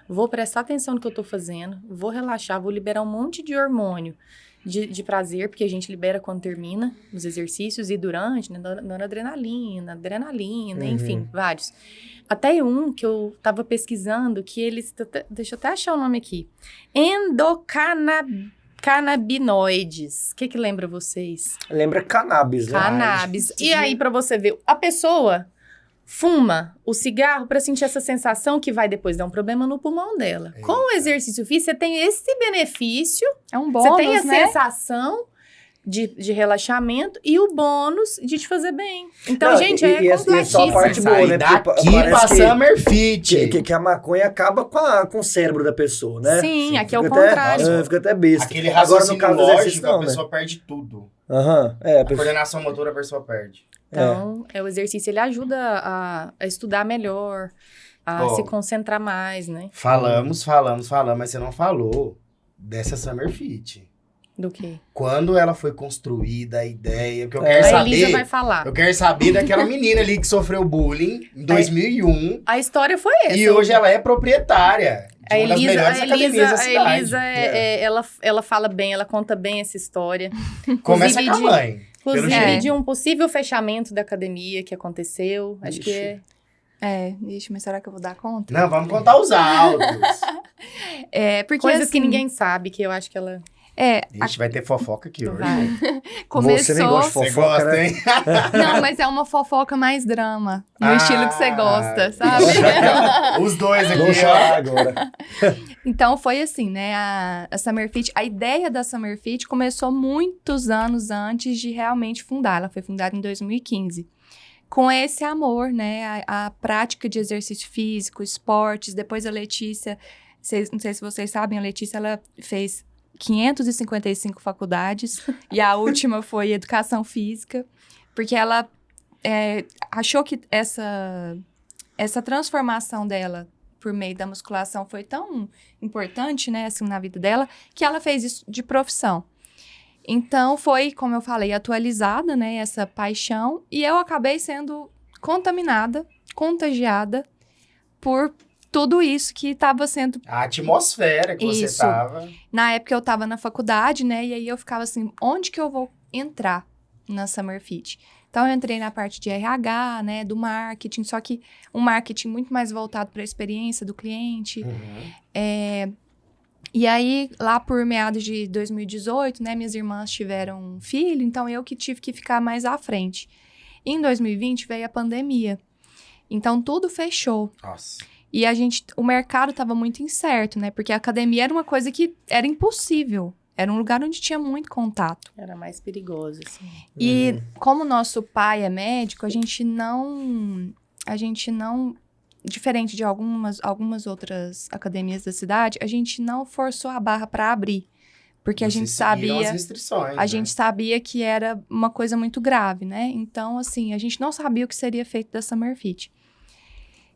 vou prestar atenção no que eu estou fazendo, vou relaxar, vou liberar um monte de hormônio de prazer, porque a gente libera quando termina os exercícios e durante, né, adrenalina, enfim, vários. Até um que eu tava pesquisando, que eles, deixa eu até achar o nome aqui, endocannabinoides. O que lembra vocês? Lembra cannabis, né? Cannabis. E aí, pra você ver, a pessoa fuma o cigarro para sentir essa sensação que vai depois dar um problema no pulmão dela. Eita. Com o exercício físico, você tem esse benefício. É um bônus, você tem a né? sensação de relaxamento e o bônus de te fazer bem. Então, gente, é completíssimo. E só a parte boa, né? Daqui pra Summer Fit. Que a maconha acaba com o cérebro da pessoa, né? Sim, aqui é o Fica contrário. Fica até besta. Aquele raciocínio Agora, no caso do exercício, lógico, não, a pessoa né? perde tudo. A Coordenação motora, a pessoa perde. Então, o exercício, ele ajuda a estudar melhor, a se concentrar mais, né? Falamos, mas você não falou dessa Summer Fit. Do quê? Quando ela foi construída, a ideia, porque eu É. quero A Elisa vai saber... falar. Eu quero saber daquela menina ali que sofreu bullying em 2001 A história foi essa. e hoje ela é proprietária de uma das melhores academias da cidade. A Elisa, ela fala bem, ela conta bem essa história. Começa com a Inclusive, mãe. pelo Inclusive jeito. de um possível fechamento da academia que aconteceu. Acho que é... Ixi, mas será que eu vou dar conta? Não, vamos contar os autos. Porque Coisas assim, que ninguém sabe, que eu acho que ela... A gente vai ter fofoca aqui hoje. Vai. Você nem gosta de Você fofoca, gosta, né? hein? Não, mas é uma fofoca mais drama. No estilo que você gosta, sabe? Os dois aqui, Vou ó. chorar agora. Então, foi assim, né? A Summer Fit, a ideia da Summer Fit começou muitos anos antes de realmente fundar. Ela foi fundada em 2015. Com esse amor, né? A prática de exercício físico, esportes. Depois a Letícia, não sei se vocês sabem, a Letícia, ela fez 555 faculdades. E a última foi Educação Física. Porque ela achou que essa transformação dela por meio da musculação foi tão importante, né, assim, na vida dela, que ela fez isso de profissão. Então, foi, como eu falei, atualizada, né, essa paixão, e eu acabei sendo contagiada por tudo isso que estava sendo... A atmosfera que você Isso. tava. Na época, eu estava na faculdade, né, e aí eu ficava assim, onde que eu vou entrar na Summer Fit? Então, eu entrei na parte de RH, né, do marketing, só que um marketing muito mais voltado para a experiência do cliente. E aí, lá por meados de 2018, né, minhas irmãs tiveram um filho, então eu que tive que ficar mais à frente. Em 2020, veio a pandemia. Então, tudo fechou. Nossa. E o mercado estava muito incerto, né, porque a academia era uma coisa que era impossível. Era um lugar onde tinha muito contato. Era mais perigoso, assim. E como nosso pai é médico, a gente não, diferente de algumas outras academias da cidade, a gente não forçou a barra para abrir, porque Vocês a gente seguiram sabia, as restrições, a gente sabia que era uma coisa muito grave, né? Então, assim, a gente não sabia o que seria feito da Summer Fit.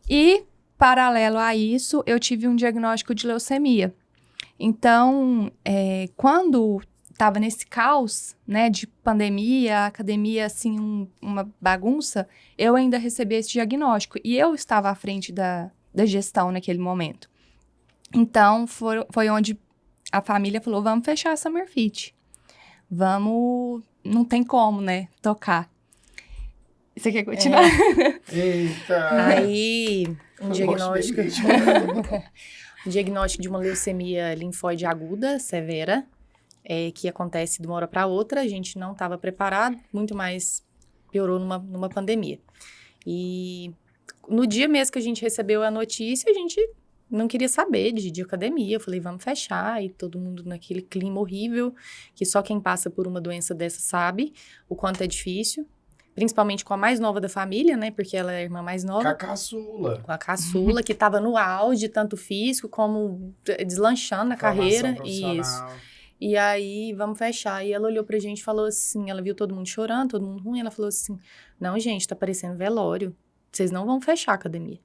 E paralelo a isso, eu tive um diagnóstico de leucemia. Então, quando estava nesse caos, né, de pandemia, academia, assim, uma bagunça, eu ainda recebi esse diagnóstico. E eu estava à frente da gestão naquele momento. Então, foi onde a família falou, vamos fechar a Summer Fit. Vamos... Não tem como, né, tocar. Você quer continuar? Eita. Aí, um Eu diagnóstico... gosto de Um diagnóstico de uma leucemia linfóide aguda, severa, que acontece de uma hora para outra. A gente não estava preparado, muito mais piorou numa pandemia. E no dia mesmo que a gente recebeu a notícia, a gente não queria saber de academia. Eu falei, vamos fechar. E todo mundo naquele clima horrível, que só quem passa por uma doença dessa sabe o quanto é difícil. Principalmente com a mais nova da família, né? Porque ela é a irmã mais nova. Com a caçula. Com a caçula, que estava no auge, tanto físico como deslanchando na carreira. Isso. E aí, vamos fechar. E ela olhou pra gente e falou assim, ela viu todo mundo chorando, todo mundo ruim. Ela falou assim, não, gente, tá parecendo velório. Vocês não vão fechar a academia.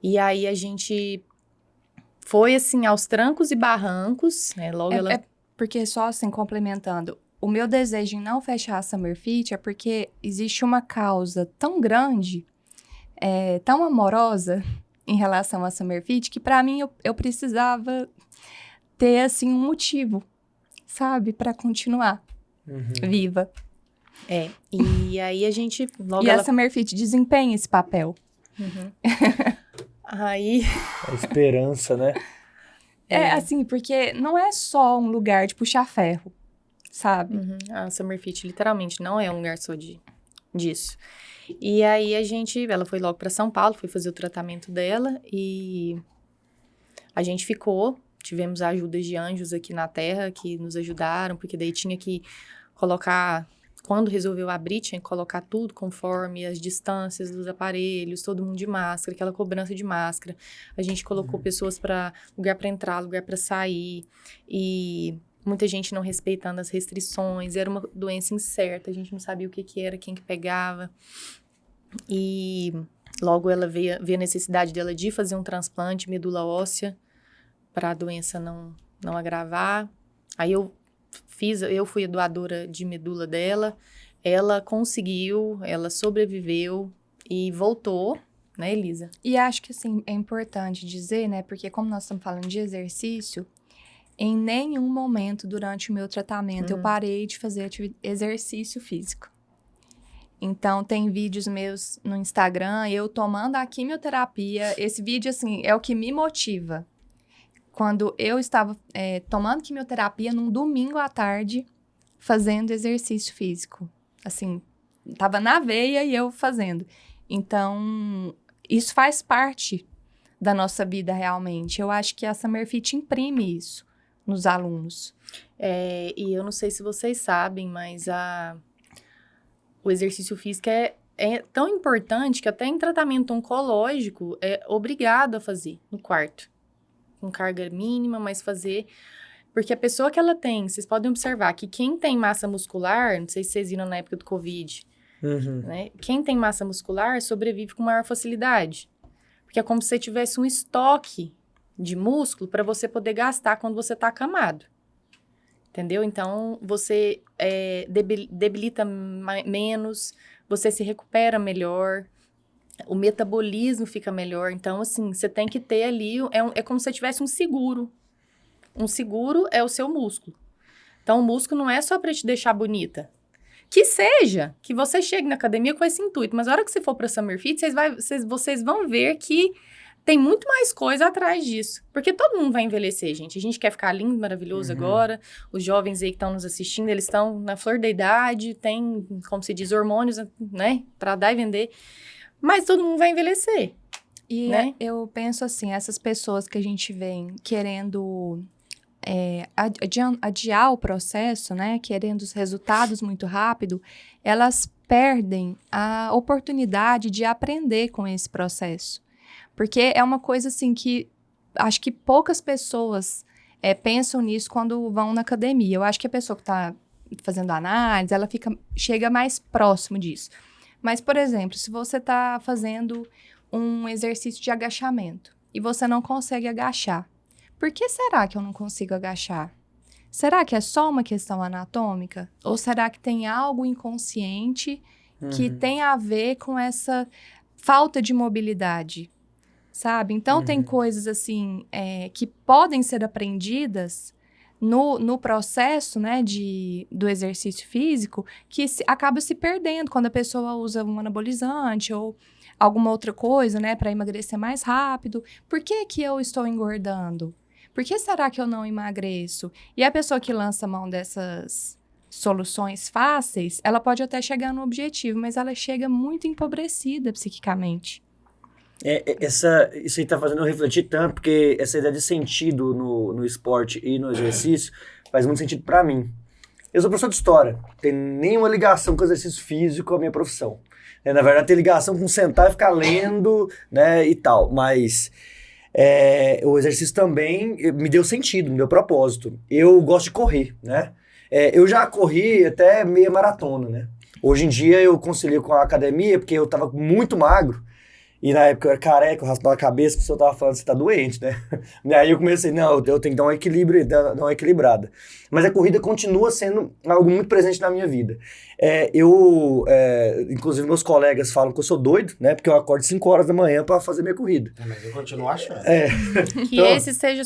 E aí, a gente foi, assim, aos trancos e barrancos, né? Logo ela... Porque só, assim, complementando... O meu desejo em não fechar a Summer Fit é porque existe uma causa tão grande, tão amorosa em relação à Summer Fit, que pra mim eu precisava ter, assim, um motivo, sabe? Pra continuar viva. E aí a gente... Logo e a Summer Fit desempenha esse papel. Aí... A esperança, né? Assim, porque não é só um lugar de puxar ferro. Sabe? A Summer Fit, literalmente, não é um lugar só disso. E aí, ela foi logo para São Paulo, foi fazer o tratamento dela e a gente tivemos a ajuda de anjos aqui na Terra que nos ajudaram, porque daí tinha que colocar, quando resolveu abrir, tinha que colocar tudo conforme as distâncias dos aparelhos, todo mundo de máscara, aquela cobrança de máscara. A gente colocou pessoas para lugar para entrar, lugar para sair e... Muita gente não respeitando as restrições, era uma doença incerta, a gente não sabia o que era, quem que pegava. E logo ela veio a necessidade dela de fazer um transplante de medula óssea para a doença não agravar. Aí eu eu fui a doadora de medula dela, ela conseguiu, ela sobreviveu e voltou, né, Elisa? E acho que, assim, é importante dizer, né, porque como nós estamos falando de exercício, em nenhum momento durante o meu tratamento eu parei de fazer exercício físico. Então, tem vídeos meus no Instagram, eu tomando a quimioterapia. Esse vídeo, assim, é o que me motiva. Quando eu estava tomando quimioterapia num domingo à tarde, fazendo exercício físico. Assim, tava na veia e eu fazendo. Então, isso faz parte da nossa vida realmente. Eu acho que a Summer Fit imprime isso nos alunos. E eu não sei se vocês sabem, mas o exercício físico é tão importante que até em tratamento oncológico é obrigado a fazer no quarto. Com carga mínima, mas fazer... Porque a pessoa que ela tem, vocês podem observar que quem tem massa muscular, não sei se vocês viram na época do Covid, né? Quem tem massa muscular sobrevive com maior facilidade. Porque é como se você tivesse um estoque de músculo para você poder gastar quando você está acamado. Entendeu? Então, você debilita menos, você se recupera melhor, o metabolismo fica melhor. Então, assim, você tem que ter ali... É como se você tivesse um seguro. Um seguro é o seu músculo. Então, o músculo não é só para te deixar bonita. Que seja, que você chegue na academia com esse intuito. Mas na hora que você for para Summer Fit, vocês vão ver que tem muito mais coisa atrás disso. Porque todo mundo vai envelhecer, gente. A gente quer ficar lindo, maravilhoso agora. Os jovens aí que estão nos assistindo, eles estão na flor da idade, tem, como se diz, hormônios, né? Para dar e vender. Mas todo mundo vai envelhecer. E né? eu penso assim, essas pessoas que a gente vem querendo adiar o processo, né? Querendo os resultados muito rápido, elas perdem a oportunidade de aprender com esse processo. Porque é uma coisa assim que acho que poucas pessoas pensam nisso quando vão na academia. Eu acho que a pessoa que está fazendo análise, ela chega mais próximo disso. Mas, por exemplo, se você está fazendo um exercício de agachamento e você não consegue agachar, por que será que eu não consigo agachar? Será que é só uma questão anatômica? Ou será que tem algo inconsciente que tem a ver com essa falta de mobilidade? Sabe? Então, tem coisas assim que podem ser aprendidas no processo, né, do exercício físico, que acaba se perdendo quando a pessoa usa um anabolizante ou alguma outra coisa, né, para emagrecer mais rápido. Por que que eu estou engordando? Por que será que eu não emagreço? E a pessoa que lança mão dessas soluções fáceis, ela pode até chegar no objetivo, mas ela chega muito empobrecida psiquicamente. Isso aí tá fazendo eu refletir tanto, porque essa ideia de sentido no esporte e no exercício faz muito sentido pra mim. Eu sou professor de história, não tem nenhuma ligação com o exercício físico com a minha profissão. Na verdade, tem ligação com sentar e ficar lendo, né, e tal, mas o exercício também me deu sentido, me deu propósito. Eu gosto de correr, né? Eu já corri até meia maratona, né? Hoje em dia eu concilio com a academia, porque eu tava muito magro. E na época eu era careca, eu raspava a cabeça, a pessoa tava falando, você tá doente, né? E aí eu comecei, não, eu tenho que dar um equilíbrio, dar uma equilibrada. Mas a corrida continua sendo algo muito presente na minha vida. Inclusive meus colegas falam que eu sou doido, né? Porque eu acordo 5 horas da manhã pra fazer minha corrida. Mas eu continuo achando. Que essa seja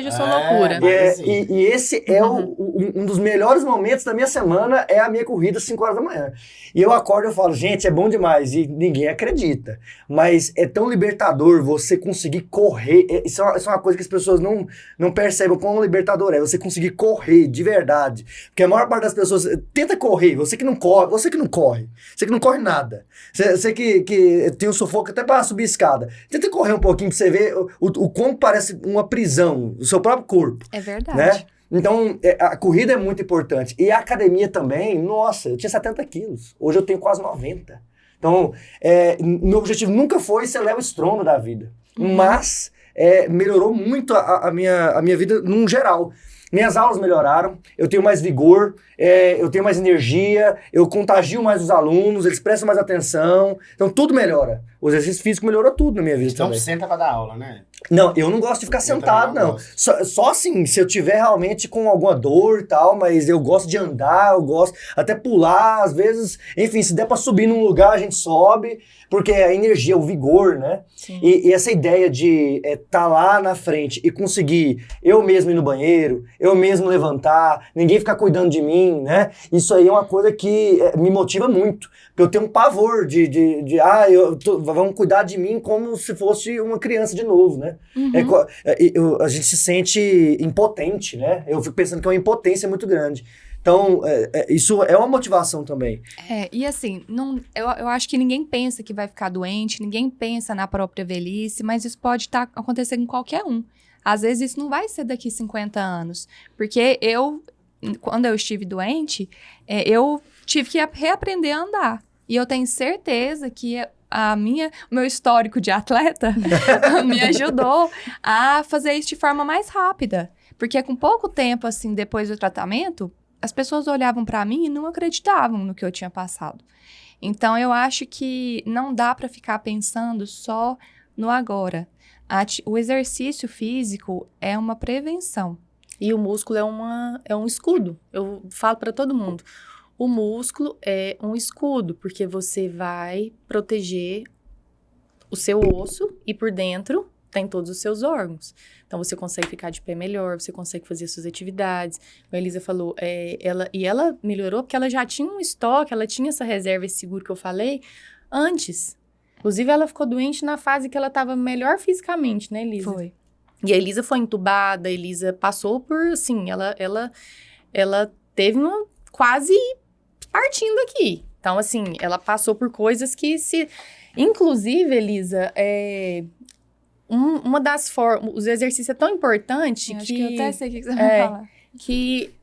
a sua loucura. E esse é um dos melhores momentos da minha semana, é a minha corrida às 5 horas da manhã. E eu acordo e falo, gente, é bom demais. E ninguém acredita. Mas é tão libertador você conseguir correr. Isso é uma coisa que as pessoas não percebem quão libertador é. Você conseguir correr de verdade. Porque a maior parte das pessoas tenta correr. Você que não corre. Você que não corre nada. Você que tem um sufoco até para subir escada. Tenta correr um pouquinho pra você ver o quão parece uma prisão do seu próprio corpo. É verdade. Né? Então, a corrida é muito importante. E a academia também, nossa, eu tinha 70 quilos. Hoje eu tenho quase 90. Então, meu objetivo nunca foi ser Léo Stronda da vida. Mas melhorou muito a minha vida num geral. Minhas aulas melhoraram, eu tenho mais vigor, eu tenho mais energia, eu contagio mais os alunos, eles prestam mais atenção. Então, tudo melhora. O exercício físico melhorou tudo na minha vida Então também. senta pra dar aula, né? Não, eu não gosto de ficar sentado, também não não. gosto. Só assim, se eu tiver realmente com alguma dor e tal, mas eu gosto de andar, eu gosto até pular, às vezes, enfim, se der pra subir num lugar, a gente sobe, porque a energia, o vigor, né? Sim. E essa ideia de tá lá na frente e conseguir eu mesmo ir no banheiro, eu mesmo levantar, ninguém ficar cuidando de mim, né? Isso aí é uma coisa que me motiva muito. Porque eu tenho um pavor vamos cuidar de mim como se fosse uma criança de novo, né? A gente se sente impotente, né? Eu fico pensando que é uma impotência muito grande. Então, isso é uma motivação também. E assim, eu acho que ninguém pensa que vai ficar doente, ninguém pensa na própria velhice, mas isso pode estar acontecendo com qualquer um. Às vezes isso não vai ser daqui 50 anos, porque quando eu estive doente, eu tive que reaprender a andar. E eu tenho certeza que o meu histórico de atleta me ajudou a fazer isso de forma mais rápida. Porque com pouco tempo, assim, depois do tratamento, as pessoas olhavam para mim e não acreditavam no que eu tinha passado. Então, eu acho que não dá para ficar pensando só no agora. O exercício físico é uma prevenção. E o músculo é um escudo. Eu falo para todo mundo. O músculo é um escudo, porque você vai proteger o seu osso e por dentro tem todos os seus órgãos. Então, você consegue ficar de pé melhor, você consegue fazer suas atividades. A Elisa falou, ela melhorou porque ela já tinha um estoque, ela tinha essa reserva, esse seguro que eu falei, antes. Inclusive, ela ficou doente na fase que ela estava melhor fisicamente, né, Elisa? Foi. E a Elisa foi entubada, a Elisa passou por, assim, ela teve uma quase partindo aqui. Então, assim, ela passou por coisas que se... Inclusive, Elisa, uma das formas... Os exercícios é tão importante Eu que... acho que eu até sei o que você vai falar. Que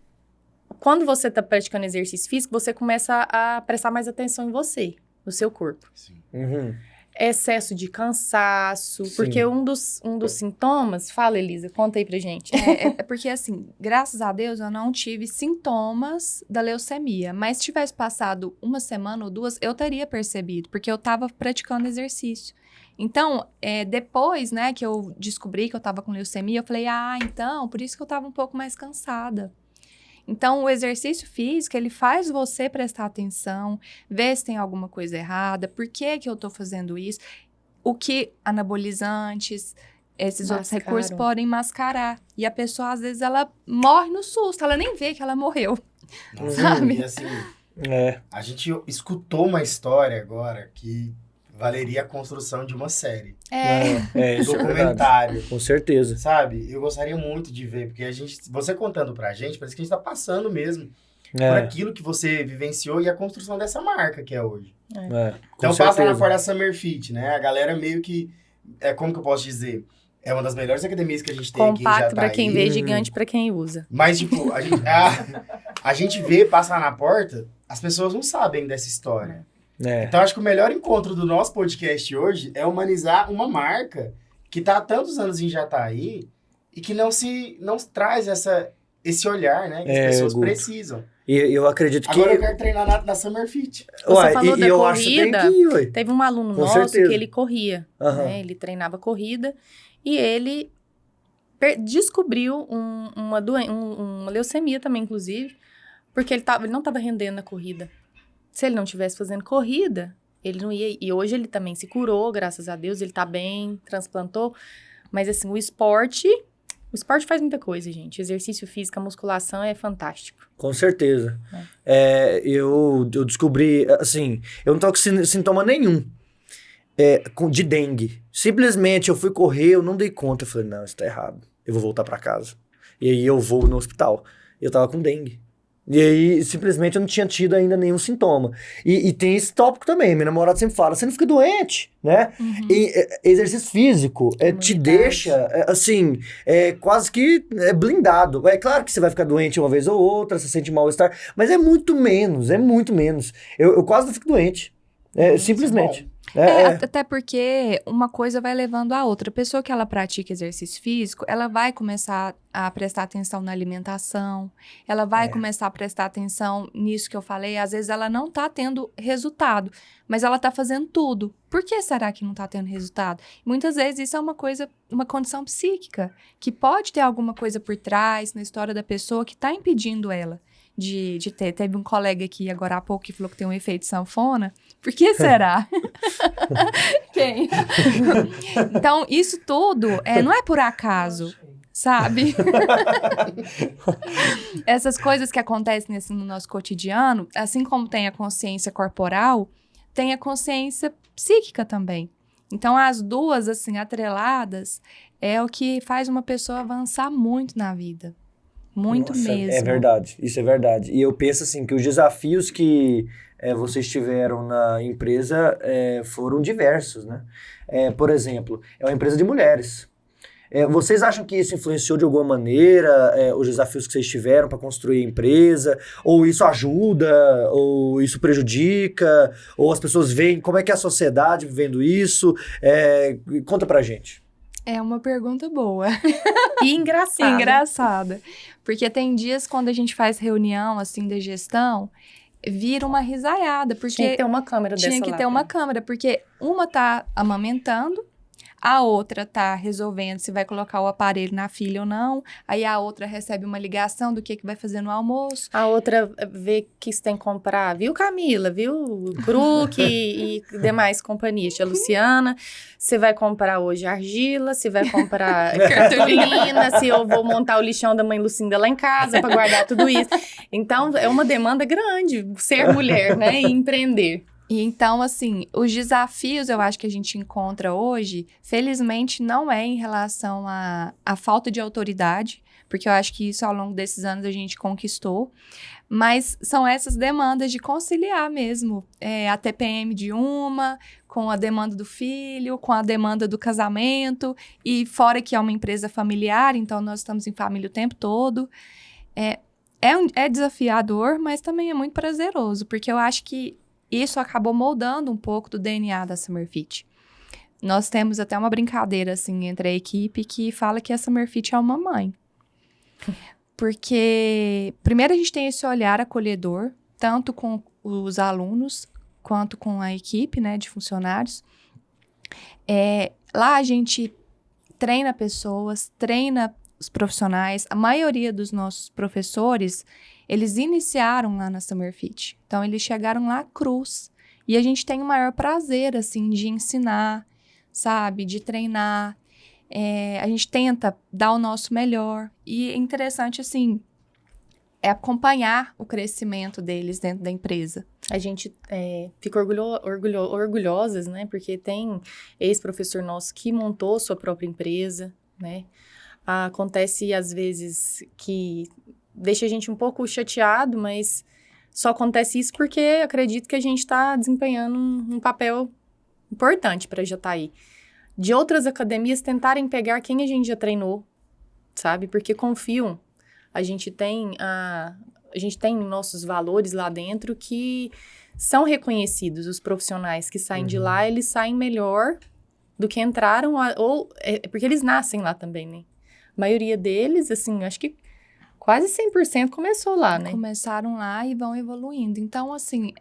quando você está praticando exercício físico, você começa a prestar mais atenção em você, no seu corpo. Sim. Uhum. Excesso de cansaço, Sim. porque um dos sintomas... Fala, Elisa, conta aí pra gente. É porque, assim, graças a Deus, eu não tive sintomas da leucemia. Mas se tivesse passado uma semana ou duas, eu teria percebido, porque eu estava praticando exercício. Então, depois, né, que eu descobri que eu estava com leucemia, eu falei, então, por isso que eu estava um pouco mais cansada. Então, o exercício físico, ele faz você prestar atenção, ver se tem alguma coisa errada, por que que eu tô fazendo isso, o que anabolizantes, esses outros recursos podem mascarar. E a pessoa, às vezes, ela morre no susto, ela nem vê que ela morreu. Nossa, Sabe? e assim, a gente escutou uma história agora que valeria a construção de uma série. Isso é verdade. Documentário. Com certeza. Sabe? Eu gostaria muito de ver, porque você contando pra gente, parece que a gente tá passando mesmo por É, aquilo que você vivenciou e a construção dessa marca que é hoje. com Então passa lá na certeza. porta da Summer Fit, né? A galera meio que, como que eu posso dizer? É uma das melhores academias que a gente tem aqui em Compacto pra Jataí. quem vê, gigante pra quem usa. Mas, tipo, a gente vê, passa lá na porta, as pessoas não sabem dessa história. Então, acho que o melhor encontro do nosso podcast hoje é humanizar uma marca que tá há tantos anos em Jataí e que não traz esse olhar, né? Que as pessoas Guto. precisam. E eu acredito que... Agora eu quero treinar na Summer Fit. Você falou da eu acho que tem corrida, que ir, ué. Teve um aluno Com nosso certeza. que ele corria, Aham. né? Ele treinava corrida e ele descobriu uma leucemia também, inclusive, porque ele não estava rendendo na corrida. Se ele não estivesse fazendo corrida, ele não ia... E hoje ele também se curou, graças a Deus, ele tá bem, transplantou. Mas, assim, o esporte faz muita coisa, gente. Exercício físico, a musculação é fantástico. Com certeza. Eu descobri, assim, eu não tô com sintoma nenhum de dengue. Simplesmente eu fui correr, eu não dei conta. Eu falei, não, isso tá errado. Eu vou voltar pra casa. E aí eu vou no hospital. Eu tava com dengue. E aí, simplesmente, eu não tinha tido ainda nenhum sintoma. E tem esse tópico também. Minha namorada sempre fala, você não fica doente, né? Uhum. E exercício físico te Imunidade. deixa, assim, quase que blindado. É claro que você vai ficar doente uma vez ou outra, você sente mal-estar, mas é muito menos, é muito menos. Eu quase não fico doente. Simplesmente. Até porque uma coisa vai levando a outra. A pessoa que ela pratica exercício físico, ela vai começar a prestar atenção na alimentação, ela vai começar a prestar atenção nisso que eu falei. Às vezes ela não tá tendo resultado, mas ela tá fazendo tudo. Por que será que não tá tendo resultado? Muitas vezes isso é uma condição psíquica, que pode ter alguma coisa por trás na história da pessoa que tá impedindo ela de ter. Teve um colega aqui agora há pouco que falou que tem um efeito sanfona. Por que será? Quem? Então, isso tudo não é por acaso, sabe? Essas coisas que acontecem assim, no nosso cotidiano, assim como tem a consciência corporal, tem a consciência psíquica também. Então, as duas, assim, atreladas, é o que faz uma pessoa avançar muito na vida. Muito Nossa, mesmo. É verdade, isso é verdade. E eu penso assim, que os desafios que vocês tiveram na empresa foram diversos, né? Por exemplo, é uma empresa de mulheres. Vocês acham que isso influenciou de alguma maneira os desafios que vocês tiveram para construir a empresa? Ou isso ajuda? Ou isso prejudica? Ou as pessoas veem, como é que é a sociedade vivendo isso? Conta pra gente. É uma pergunta boa. E engraçada. Engraçada. Porque tem dias quando a gente faz reunião, assim, da gestão, vira uma risaiada. Porque Tinha que ter uma câmera dessa lá. Tinha que ter uma câmera, porque uma tá amamentando, a outra tá resolvendo se vai colocar o aparelho na filha ou não, aí a outra recebe uma ligação do que vai fazer no almoço. A outra vê que você tem que comprar, viu, Camila? Viu, Brook e demais companhias. Tia Luciana, você vai comprar hoje argila, você vai comprar cartolina, se eu vou montar o lixão da mãe Lucinda lá em casa para guardar tudo isso. Então, é uma demanda grande ser mulher, né, e empreender. E então, assim, os desafios eu acho que a gente encontra hoje, felizmente não é em relação à falta de autoridade, porque eu acho que isso ao longo desses anos a gente conquistou, mas são essas demandas de conciliar mesmo, a TPM de uma, com a demanda do filho, com a demanda do casamento, e fora que é uma empresa familiar, então nós estamos em família o tempo todo. É desafiador, mas também é muito prazeroso, porque eu acho que isso acabou moldando um pouco do DNA da Summer Fit. Nós temos até uma brincadeira, assim, entre a equipe que fala que a Summer Fit é uma mãe. Porque, primeiro, a gente tem esse olhar acolhedor, tanto com os alunos, quanto com a equipe, né, de funcionários. Lá a gente treina pessoas, treina os profissionais. A maioria dos nossos professores, eles iniciaram lá na Summer Fit. Então, eles chegaram lá crus. E a gente tem o maior prazer, assim, de ensinar, sabe? De treinar. A gente tenta dar o nosso melhor. E é interessante, assim, acompanhar o crescimento deles dentro da empresa. A gente fica orgulhosas, né? Porque tem ex-professor nosso que montou sua própria empresa, né? Acontece, às vezes, que deixa a gente um pouco chateado, mas só acontece isso porque acredito que a gente está desempenhando um papel importante para a Jataí. De outras academias tentarem pegar quem a gente já treinou, sabe? Porque confiam. A gente tem nossos valores lá dentro que são reconhecidos. Os profissionais que saem de lá, eles saem melhor do que entraram, porque eles nascem lá também, né? A maioria deles, assim, acho que quase 100% começou lá, né? Começaram lá e vão evoluindo. Então, assim,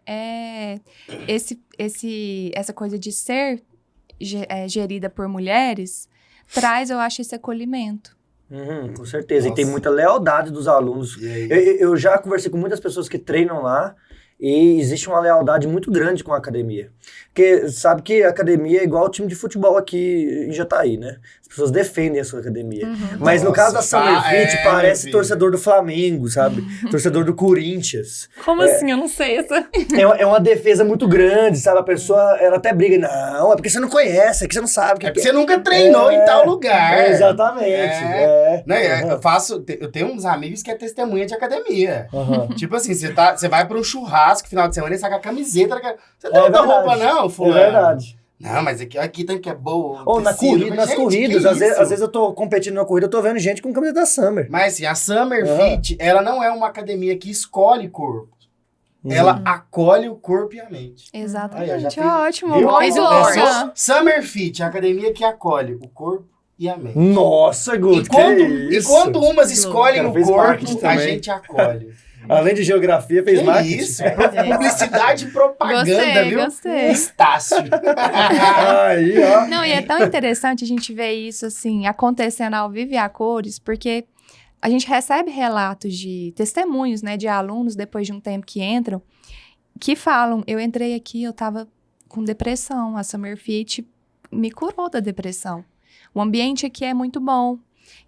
essa coisa de ser gerida por mulheres traz, eu acho, esse acolhimento. Com certeza. Nossa. E tem muita lealdade dos alunos. Eu já conversei com muitas pessoas que treinam lá e existe uma lealdade muito grande com a academia. Porque sabe que a academia é igual ao time de futebol aqui em Jataí, né? As pessoas defendem a sua academia. Mas no caso da Summer Fit, parece torcedor do Flamengo, sabe? Torcedor do Corinthians. Como assim? Eu não sei essa. É uma defesa muito grande, sabe? A pessoa, ela até briga. Não, é porque você não conhece, é que você não sabe. Porque você nunca treinou em tal lugar. Exatamente. Eu tenho uns amigos que é testemunha de academia. Uhum. Tipo assim, você vai pra um churrasco final de semana e saca a camiseta. Você não dá roupa, não, fulano? É verdade. Não, mas aqui tem que é boa. Ou nas corridas, às vezes eu tô competindo na corrida, eu tô vendo gente com camisa da Summer. Mas assim, a Summer Fit, ela não é uma academia que escolhe corpo. ela acolhe o corpo e a mente. Exatamente, Aí, ó, já fez- ótimo. Viu? Bom Fez o slogan. Summer Fit, a academia que acolhe o corpo e a mente. Nossa, Guto, E quando umas escolhem Cara, o fez marketing corpo, a também. gente acolhe. Além de geografia, fez Que marketing. isso? Publicidade e propaganda, viu? Gostei. Estácio. Aí, ó. Não, e é tão interessante a gente ver isso, assim, acontecendo ao vivo e a cores, porque a gente recebe relatos de testemunhos, né, de alunos, depois de um tempo que entram, que falam, eu entrei aqui, eu tava com depressão, a Summer Fit me curou da depressão. O ambiente aqui é muito bom.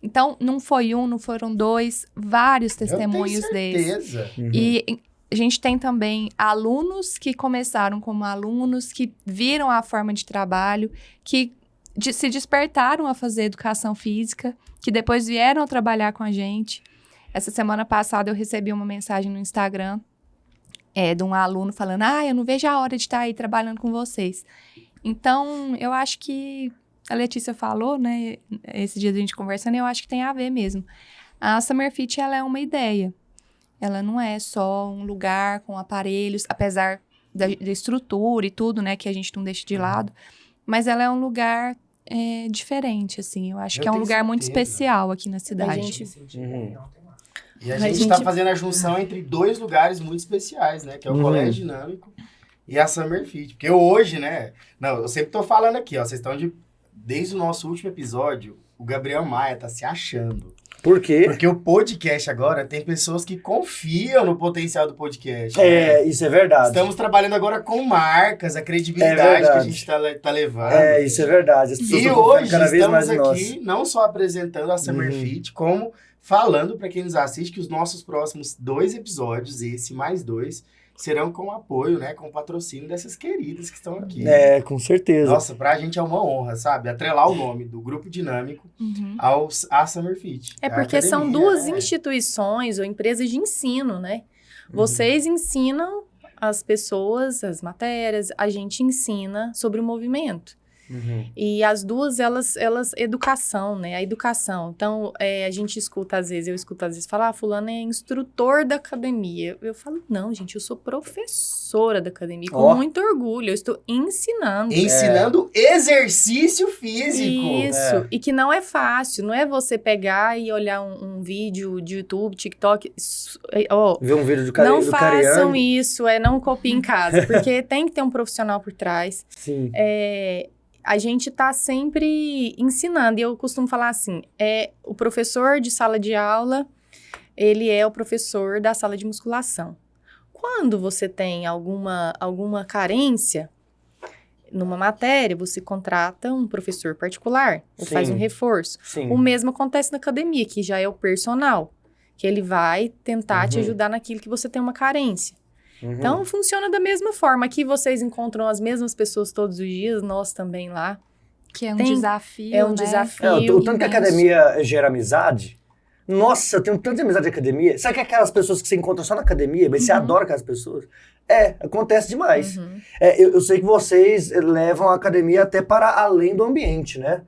Então, não foi um, não foram dois, vários testemunhos Eu tenho deles. certeza. E a gente tem também alunos que começaram como alunos, que viram a forma de trabalho, que se despertaram a fazer educação física, que depois vieram trabalhar com a gente. Essa semana passada eu recebi uma mensagem no Instagram de um aluno falando, eu não vejo a hora de estar aí trabalhando com vocês. Então, eu acho que a Letícia falou, né, esse dia da gente conversando, e eu acho que tem a ver mesmo. A Summer Fit, ela é uma ideia. Ela não é só um lugar com aparelhos, apesar da estrutura e tudo, né, que a gente não deixa de lado, mas ela é um lugar diferente, assim. Eu acho que é um tenho lugar muito certeza. especial aqui na cidade. E a A gente gente- tá fazendo a junção entre dois lugares muito especiais, né? Que é o Colégio Dinâmico e a Summer Fit. Porque hoje, né? Não, eu sempre tô falando aqui, ó. Vocês estão desde o nosso último episódio, o Gabriel Maia tá se achando. Por quê? Porque o podcast agora tem pessoas que confiam no potencial do podcast. né? Isso é verdade. Estamos trabalhando agora com marcas, a credibilidade que a verdade. gente tá levando. Isso é verdade. As pessoas E estão confiando hoje cada vez mais estamos em aqui nós. não só apresentando a Summer Fit, como falando para quem nos assiste que os nossos próximos 2 episódios, esse mais 2, serão com apoio, né, com patrocínio dessas queridas que estão aqui. Com certeza. Nossa, pra gente é uma honra, sabe? Atrelar o nome do Grupo Dinâmico Uhum. à Summer Fit. É A porque são academia, duas né? instituições ou empresas de ensino, né? Vocês ensinam as pessoas, as matérias, a gente ensina sobre o movimento. E as duas, elas educação, né? A educação. Então, a gente escuta às vezes, eu escuto às vezes falar, fulano é instrutor da academia. Eu falo, não, gente, eu sou professora da academia, com muito orgulho, eu estou ensinando. Ensinando exercício físico. Isso, e que não é fácil, não é você pegar e olhar um vídeo de YouTube, TikTok, Ver um vídeo não do façam Cariani. isso, não copiem em casa, porque tem que ter um profissional por trás. Sim. A gente tá sempre ensinando, e eu costumo falar assim, o professor de sala de aula, ele é o professor da sala de musculação. Quando você tem alguma carência numa matéria, você contrata um professor particular, ou faz Sim. um reforço. Sim. O mesmo acontece na academia, que já é o personal, que ele vai tentar te ajudar naquilo que você tem uma carência. Então, funciona da mesma forma. Aqui vocês encontram as mesmas pessoas todos os dias, nós também lá. Que é um Tem- desafio, é um né? desafio. O tanto que a imenso. academia gera amizade. Nossa, eu tenho tanta amizade de academia. Sabe que aquelas pessoas que você encontra só na academia, mas você adora aquelas pessoas? Acontece demais. Eu sei que vocês levam a academia até para além do ambiente, né?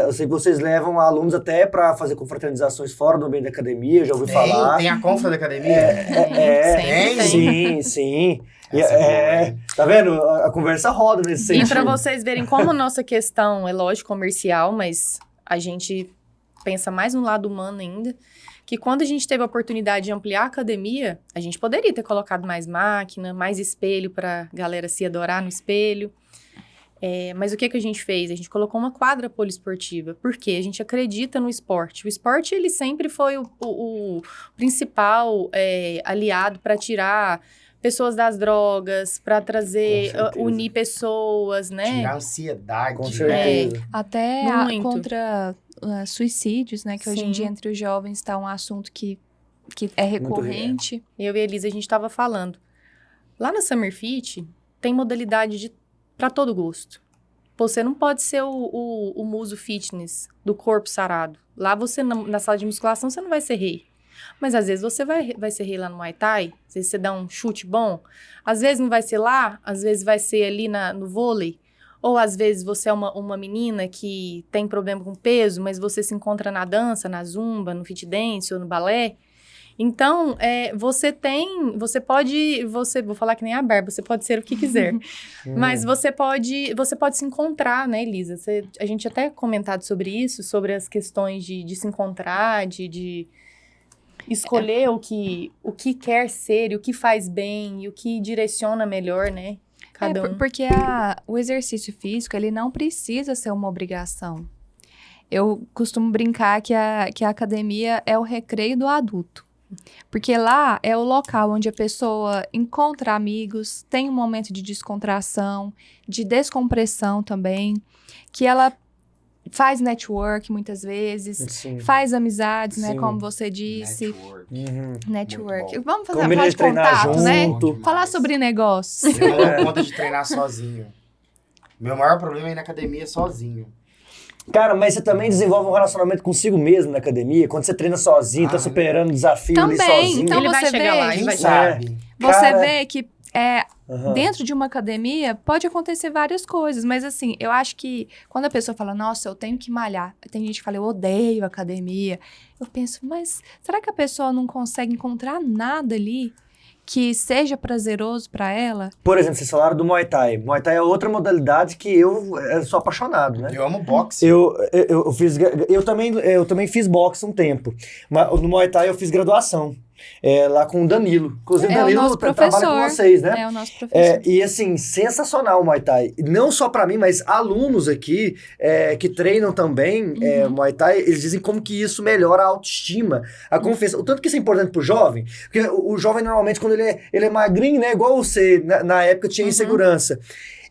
Eu sei que vocês levam alunos até para fazer confraternizações fora do ambiente da academia, já ouvi falar. Tem a confra da academia? Sempre tem. Sim, sim. Essa é boa, hein? Tá vendo? A conversa roda nesse E sentido. para vocês verem como a nossa questão é lógico comercial, mas a gente pensa mais no lado humano ainda, que quando a gente teve a oportunidade de ampliar a academia, a gente poderia ter colocado mais máquina, mais espelho para galera se adorar no espelho. Mas o que a gente fez? A gente colocou uma quadra poliesportiva. Por quê? A gente acredita no esporte. O esporte, ele sempre foi o principal aliado para tirar pessoas das drogas, para trazer, Com certeza. unir pessoas, né? Tirar a ansiedade. Com né? certeza. Até Muito. contra suicídios, né? Que hoje em Sim. dia entre os jovens está um assunto que é recorrente. Eu e a Elisa, a gente estava falando. Lá na Summer Fit, tem modalidade para todo gosto. Você não pode ser o muso fitness do corpo sarado. Lá você, na sala de musculação, você não vai ser rei. Mas às vezes você vai ser rei lá no Muay Thai, às vezes você dá um chute bom. Às vezes não vai ser lá, às vezes vai ser ali no vôlei. Ou às vezes você é uma menina que tem problema com peso, mas você se encontra na dança, na zumba, no fit dance ou no balé. Então, vou falar que nem a Bárbara, você pode ser o que quiser. Mas você pode se encontrar, né, Elisa? A gente até comentado sobre isso, sobre as questões de se encontrar, de escolher o que quer ser, e o que faz bem, e o que direciona melhor, né? Cada um. Porque o exercício físico, ele não precisa ser uma obrigação. Eu costumo brincar que a academia é o recreio do adulto. Porque lá é o local onde a pessoa encontra amigos, tem um momento de descontração, de descompressão também, que ela faz network muitas vezes, Sim. faz amizades, né, Sim. como você disse. Network. Muito Vamos fazer Combina uma de treinar contato, né? junto. Falar sobre negócios. Eu não dou conta de treinar sozinho. Meu maior problema é ir na academia sozinho. Cara, mas você também desenvolve um relacionamento consigo mesmo na academia, quando você treina sozinho, tá superando o desafio ali Também, sozinho. então Ele vai você chegar vê, lá, ele Quem vai sabe? você Cara, vê que aham. dentro de uma academia pode acontecer várias coisas, mas assim, eu acho que quando a pessoa fala, nossa, eu tenho que malhar, tem gente que fala, eu odeio academia, eu penso, mas será que a pessoa não consegue encontrar nada ali que seja prazeroso pra ela? Por exemplo, vocês falaram do Muay Thai. Muay Thai é outra modalidade que eu sou apaixonado, né? Eu amo boxe. Eu também fiz boxe um tempo. Mas no Muay Thai eu fiz graduação. Lá com o Danilo. Inclusive, É o Danilo nosso trabalha com professor. vocês, né? É o nosso professor. E assim, sensacional o Muay Thai. Não só pra mim, mas alunos aqui que treinam também Muay Thai, eles dizem como que isso melhora a autoestima, a confiança. O tanto que isso é importante pro jovem, porque o jovem normalmente quando ele é magrinho, né, igual você, na época tinha insegurança.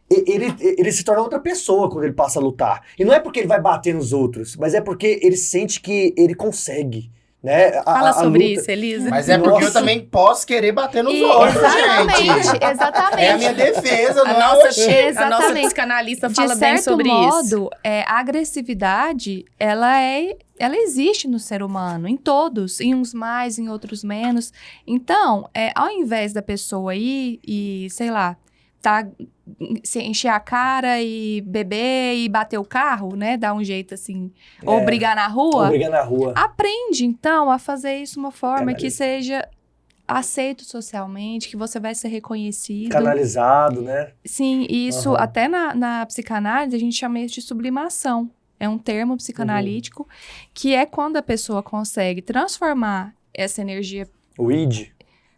Ele se torna outra pessoa quando ele passa a lutar. E não é porque ele vai bater nos outros, mas é porque ele sente que ele consegue. Né? Fala sobre luta. isso, Elisa. Mas é porque eu Nossa. também posso querer bater nos outros, gente. Exatamente. É a minha defesa, não é A oxi. nossa Exatamente. psicanalista De fala bem certo sobre isso. modo, a agressividade, ela existe no ser humano, em todos, em uns mais, em outros menos. Então, ao invés da pessoa ir e, sei lá, se encher a cara e beber e bater o carro, né? Dar um jeito assim, ou brigar na rua. Ou brigar na rua. Aprende, então, a fazer isso de uma forma que Canaliza. seja aceito socialmente, que você vai ser reconhecido. Canalizado, né? Sim, e isso Aham. até na psicanálise a gente chama isso de sublimação. É um termo psicanalítico que é quando a pessoa consegue transformar essa energia. O id.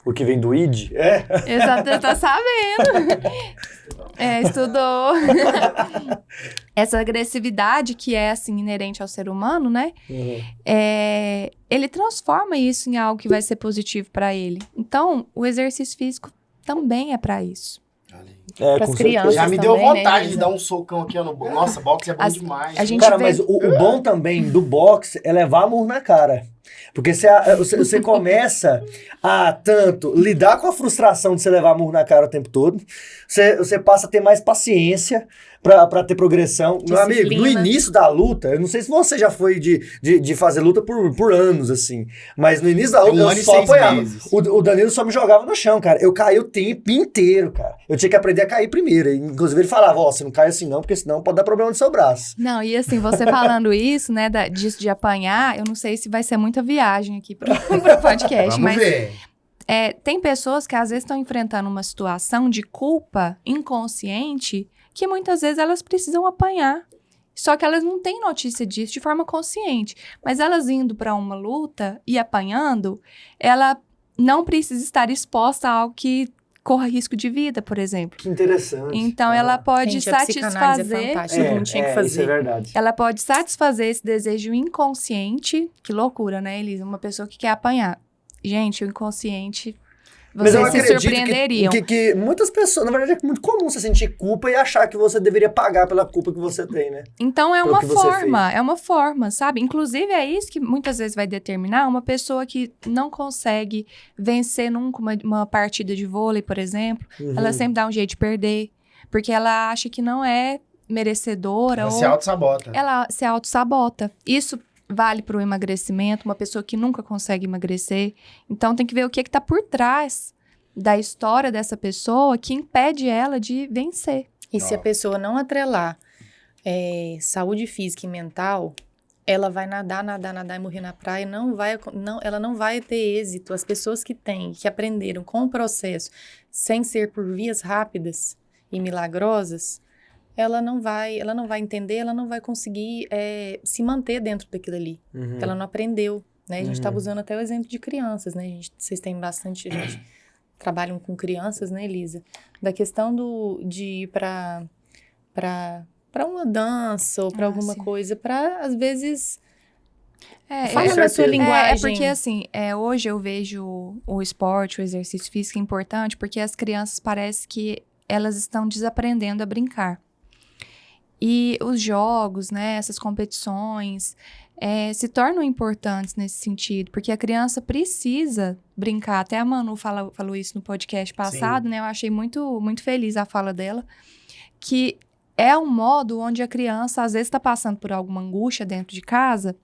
O que vem do id. Exato, tá sabendo. Estudou. Essa agressividade que é, assim, inerente ao ser humano, né? Uhum. Ele transforma isso em algo que vai ser positivo pra ele. Então, o exercício físico também é pra isso. Pras Com crianças. Já me também, deu né, vontade de Elisa? dar um socão aqui, ó, no boxe. Nossa, boxe é bom demais. a gente Cara, vê- mas o bom também do boxe é levar murro na cara. Porque você começa a tanto lidar com a frustração de você levar murro na cara o tempo todo, você passa a ter mais paciência pra ter progressão. Meu amigo, no Disciplina. início da luta, eu não sei se você já foi de fazer luta por anos, assim, mas no início da luta Um ano eu e só 6 apoiava. meses. O Danilo só me jogava no chão, cara. Eu caí o tempo inteiro, cara. Eu tinha que aprender a cair primeiro. Inclusive ele falava, você não cai assim não, porque senão pode dar problema no seu braço. Não, e assim, você falando isso, né, disso de apanhar, eu não sei se vai ser muita viagem aqui pro podcast, Vamos mas ver. tem pessoas que às vezes estão enfrentando uma situação de culpa inconsciente que muitas vezes elas precisam apanhar. Só que elas não têm notícia disso de forma consciente. Mas elas indo para uma luta e apanhando, ela não precisa estar exposta a algo que corra risco de vida, por exemplo. Que interessante. Então, ela pode Gente, a psicanálise é satisfazer... fantástica, todo mundo tinha que Isso é fazer. verdade. Ela pode satisfazer esse desejo inconsciente. Que loucura, né, Elisa? Uma pessoa que quer apanhar. Gente, o inconsciente... Mas eu Vocês se acredito surpreenderiam. que muitas pessoas, na verdade é muito comum você sentir culpa e achar que você deveria pagar pela culpa que você tem, né? Então, é Pelo uma que você forma, sabe? Inclusive, é isso que muitas vezes vai determinar uma pessoa que não consegue vencer nunca uma partida de vôlei, por exemplo. Ela sempre dá um jeito de perder, porque ela acha que não é merecedora. Ela ou se auto-sabota. ela se auto-sabota. Isso vale para o emagrecimento, uma pessoa que nunca consegue emagrecer. Então, tem que ver o que está por trás da história dessa pessoa que impede ela de vencer. E se a pessoa não atrelar saúde física e mental, ela vai nadar e morrer na praia, ela não vai ter êxito. As pessoas que aprenderam com o processo, sem ser por vias rápidas e milagrosas, ela não vai entender, ela não vai conseguir se manter dentro daquilo ali. Porque ela não aprendeu, né? A gente estava usando até o exemplo de crianças, né? Vocês têm bastante gente trabalham com crianças, né, Elisa? Da questão de ir para uma dança ou para alguma sim. coisa, para, às vezes, fala na sua linguagem. É porque, assim, hoje eu vejo o esporte, o exercício físico importante, porque as crianças parece que elas estão desaprendendo a brincar. E os jogos, né, essas competições, se tornam importantes nesse sentido, porque a criança precisa brincar. Até a Manu falou isso no podcast passado, né? Eu achei muito, muito feliz a fala dela, que é um modo onde a criança, às vezes, está passando por alguma angústia dentro de casa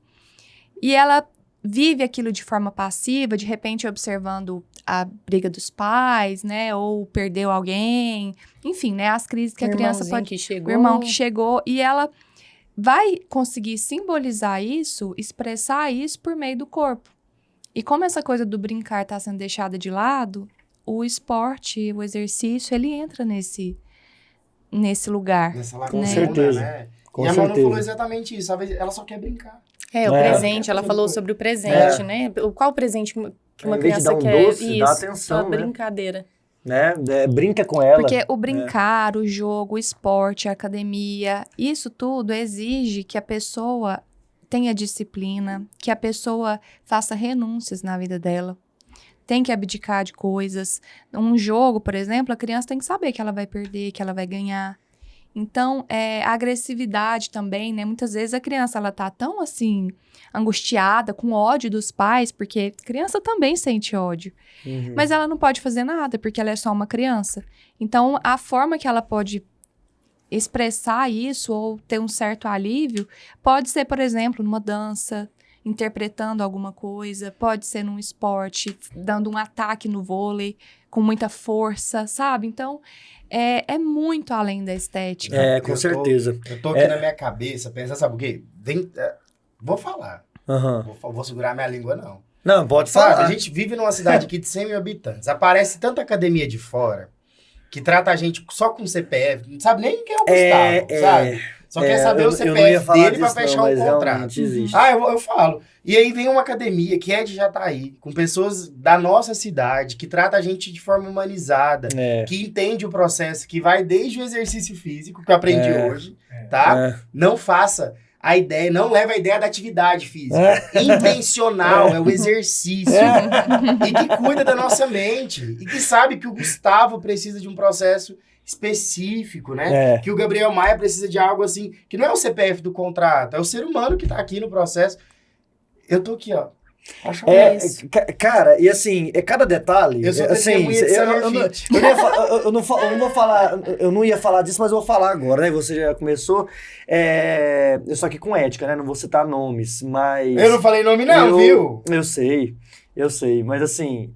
e ela vive aquilo de forma passiva, de repente observando a briga dos pais, né? Ou perdeu alguém, enfim, né? As crises que a criança pode... O irmão que chegou, e ela vai conseguir simbolizar isso, expressar isso por meio do corpo. E como essa coisa do brincar está sendo deixada de lado, o esporte, o exercício, ele entra nesse lugar. Nessa Com lacuna, certeza. né? Com e a Manu certeza. falou exatamente isso. Ela só quer brincar. O presente, ela falou sobre o presente, né? Qual presente que uma Em vez de criança dar um quer? doce, dá atenção, uma né? brincadeira. Né? Brinca com ela. Porque o brincar, o jogo, o esporte, a academia, isso tudo exige que a pessoa tenha disciplina, que a pessoa faça renúncias na vida dela. Tem que abdicar de coisas. Um jogo, por exemplo, a criança tem que saber que ela vai perder, que ela vai ganhar. Então, a agressividade também, né? Muitas vezes a criança, ela tá tão, assim, angustiada, com ódio dos pais, porque criança também sente ódio. Mas ela não pode fazer nada, porque ela é só uma criança. Então, a forma que ela pode expressar isso ou ter um certo alívio pode ser, por exemplo, numa dança, interpretando alguma coisa, pode ser num esporte, dando um ataque no vôlei com muita força, sabe? Então, é muito além da estética. Com certeza. Eu tô aqui na minha cabeça pensando, sabe o quê? Vou falar. Vou segurar minha língua, não. Não, pode Sabe, falar. a gente vive numa cidade aqui de 100 mil habitantes. Aparece tanta academia de fora que trata a gente só com CPF. Não sabe nem quem é o Gustavo, sabe? Só quer saber o CPF dele pra fechar um contrato. Eu falo. E aí vem uma academia que é de Jataí, com pessoas da nossa cidade, que trata a gente de forma humanizada, que entende o processo, que vai desde o exercício físico, que eu aprendi hoje, tá? Não faça a ideia, não leva a ideia da atividade física. Intencional, é o exercício. E que cuida da nossa mente. E que sabe que o Gustavo precisa de um processo específico, né? Que o Gabriel Maia precisa de algo assim, que não é o CPF do contrato, é o ser humano que tá aqui no processo. Eu tô aqui, ó. Cara, e assim, cada detalhe. Eu sou assim, testemunha de Summer Fit. eu não ia falar disso, mas eu vou falar agora, né? Você já começou. Eu só aqui com ética, né? Não vou citar nomes, mas. Eu não falei nome, não, viu? Eu sei. Mas assim,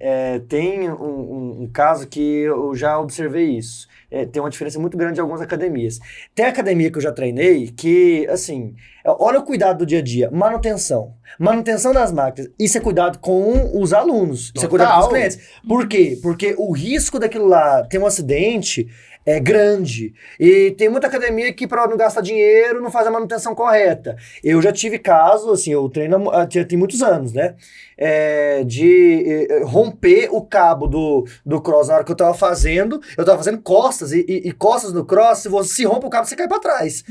tem um caso que eu já observei isso. Tem uma diferença muito grande em algumas academias. Tem academia que eu já treinei que, assim, olha o cuidado do dia a dia. Manutenção das máquinas. Isso é cuidado com os alunos. Isso é cuidado com os clientes. Por quê? Porque o risco daquilo lá ter um acidente é grande. E tem muita academia que, para não gastar dinheiro, não faz a manutenção correta. Eu já tive caso, assim, eu treino tem muitos anos, né? De romper o cabo do cross na hora que eu tava fazendo costas, e costas no cross, se você rompe o cabo, você cai pra trás.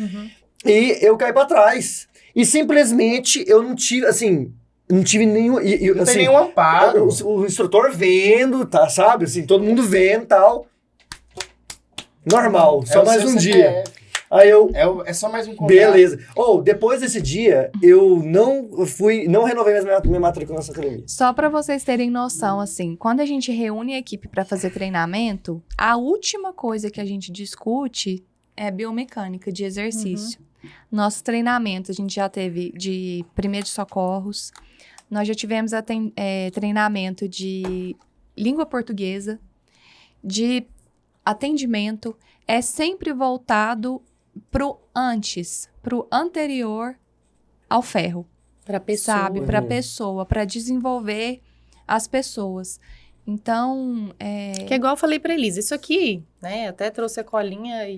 E eu caí pra trás. E simplesmente eu não tive, assim, não tive nenhum... Não assim, tem nenhum amparo. O instrutor vendo, tá, sabe? Assim, todo mundo vendo e tal. Normal, só mais um dia. Aí eu... É só mais um contrato. Beleza. Depois desse dia, eu não renovei minha matrícula nessa academia. Só para vocês terem noção, assim, quando a gente reúne a equipe para fazer treinamento, a última coisa que a gente discute é biomecânica de exercício. Nosso treinamento, a gente já teve de primeiros socorros, nós já tivemos treinamento de língua portuguesa, de atendimento, é sempre voltado pro anterior ao ferro, Pra pessoa. sabe? Para pessoa, para desenvolver as pessoas. Então, Que é igual eu falei pra Elisa, isso aqui, né, até trouxe a colinha e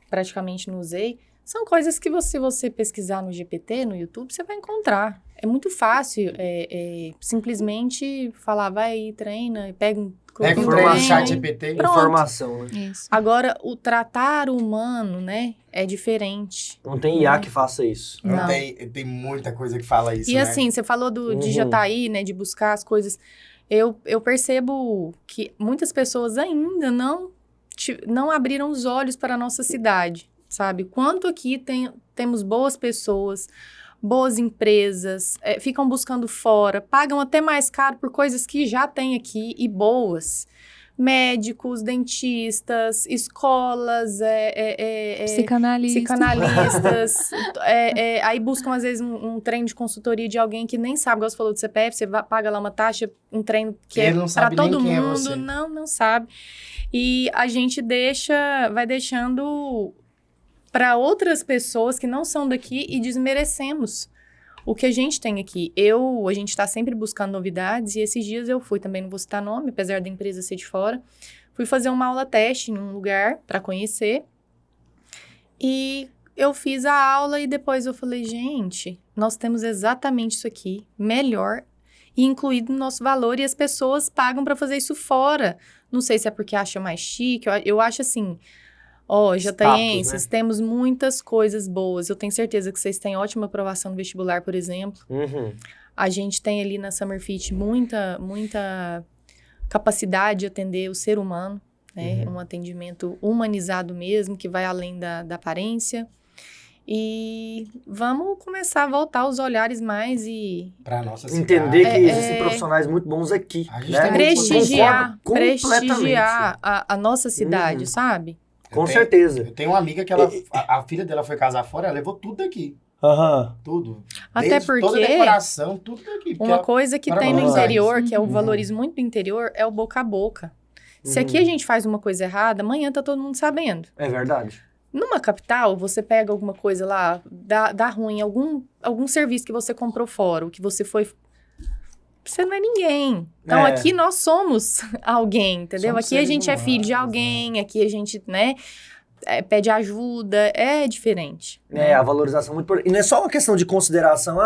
praticamente não usei, são coisas que você pesquisar no GPT, no YouTube, você vai encontrar. É muito fácil, simplesmente falar, vai aí, treina, pega um Pega um treino, treino no chat GPT. Pronto. Informação, né? isso. Agora, o tratar humano, né, é diferente. Não tem IA que faça isso. Não. Tem muita coisa que fala isso, E né? assim, você falou de já tá aí, né, de buscar as coisas. Eu percebo que muitas pessoas ainda não abriram os olhos para a nossa cidade, sabe? Quanto aqui temos boas pessoas, boas empresas, ficam buscando fora, pagam até mais caro por coisas que já tem aqui e boas. Médicos, dentistas, escolas, psicanalistas, aí buscam às vezes um treino de consultoria de alguém que nem sabe, igual você falou do CPF, você paga lá uma taxa, um treino que Ele é não para sabe nem todo quem é mundo, você. não sabe. E a gente vai deixando para outras pessoas que não são daqui e desmerecemos o que a gente tem aqui. A gente está sempre buscando novidades e esses dias eu fui, também não vou citar nome, apesar da empresa ser de fora, fui fazer uma aula teste em um lugar para conhecer e eu fiz a aula e depois eu falei, gente, nós temos exatamente isso aqui, melhor e incluído no nosso valor e as pessoas pagam para fazer isso fora. Não sei se é porque acham mais chique, eu acho assim... jataienses, né? temos muitas coisas boas. Eu tenho certeza que vocês têm ótima aprovação no vestibular, por exemplo. A gente tem ali na Summer Fit muita capacidade de atender o ser humano, né? Um atendimento humanizado mesmo, que vai além da aparência. E vamos começar a voltar os olhares mais e Pra nossa cidade. Entender que existem profissionais muito bons aqui, A gente né? tem prestigiar Completamente. a nossa cidade, sabe? Com certeza. Eu tenho uma amiga que a filha dela foi casar fora, ela levou tudo daqui. Aham. Tudo. Até Desde toda a porque decoração, tudo daqui. uma coisa que para tem no Buenos interior, Aires. que eu valorizo muito do interior, é o boca a boca. Se aqui a gente faz uma coisa errada, amanhã tá todo mundo sabendo. É verdade. Numa capital, você pega alguma coisa lá, dá ruim, algum serviço que você comprou fora, o que você foi... Você não é ninguém. Então, aqui nós somos alguém, entendeu? Somos aqui a seres gente é filho de humanos, alguém, aqui a gente, né, pede ajuda, é diferente. A valorização é muito importante. E não é só uma questão de consideração.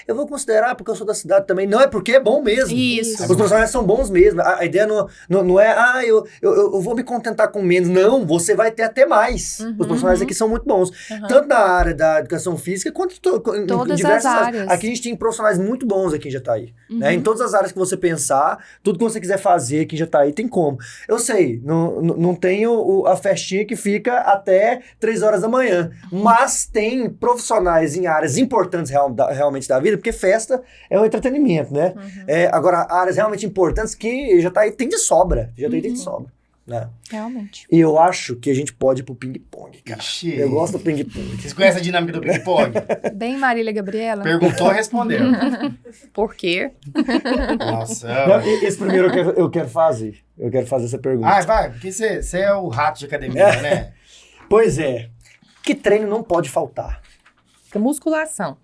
Eu vou considerar porque eu sou da cidade também. Não, é porque é bom mesmo. Isso. Os profissionais são bons mesmo. A ideia não é, eu vou me contentar com menos. Não, você vai ter até mais. Os profissionais aqui são muito bons. Tanto na área da educação física, quanto em Todas diversas as áreas. Aqui a gente tem profissionais muito bons aqui em Jataí. Né? Em todas as áreas que você pensar, tudo que você quiser fazer aqui em Jataí, tem como. Eu sei, não tem a festinha que fica até 3 horas da manhã. Mas tem profissionais em áreas importantes realmente da vida, porque festa é um entretenimento, né? Agora, áreas realmente importantes que Jataí tem de sobra. Jataí tem de sobra. Né? Realmente. E eu acho que a gente pode ir pro ping-pong, cara. Ixi. Eu gosto do ping-pong. Vocês conhecem a dinâmica do ping-pong? Bem, Marília Gabriela. Perguntou, respondeu. Por quê? Nossa. Não, esse primeiro eu quero fazer. Eu quero fazer essa pergunta. Vai, porque você é o rato de academia, né? Pois é. Que treino não pode faltar? Musculação.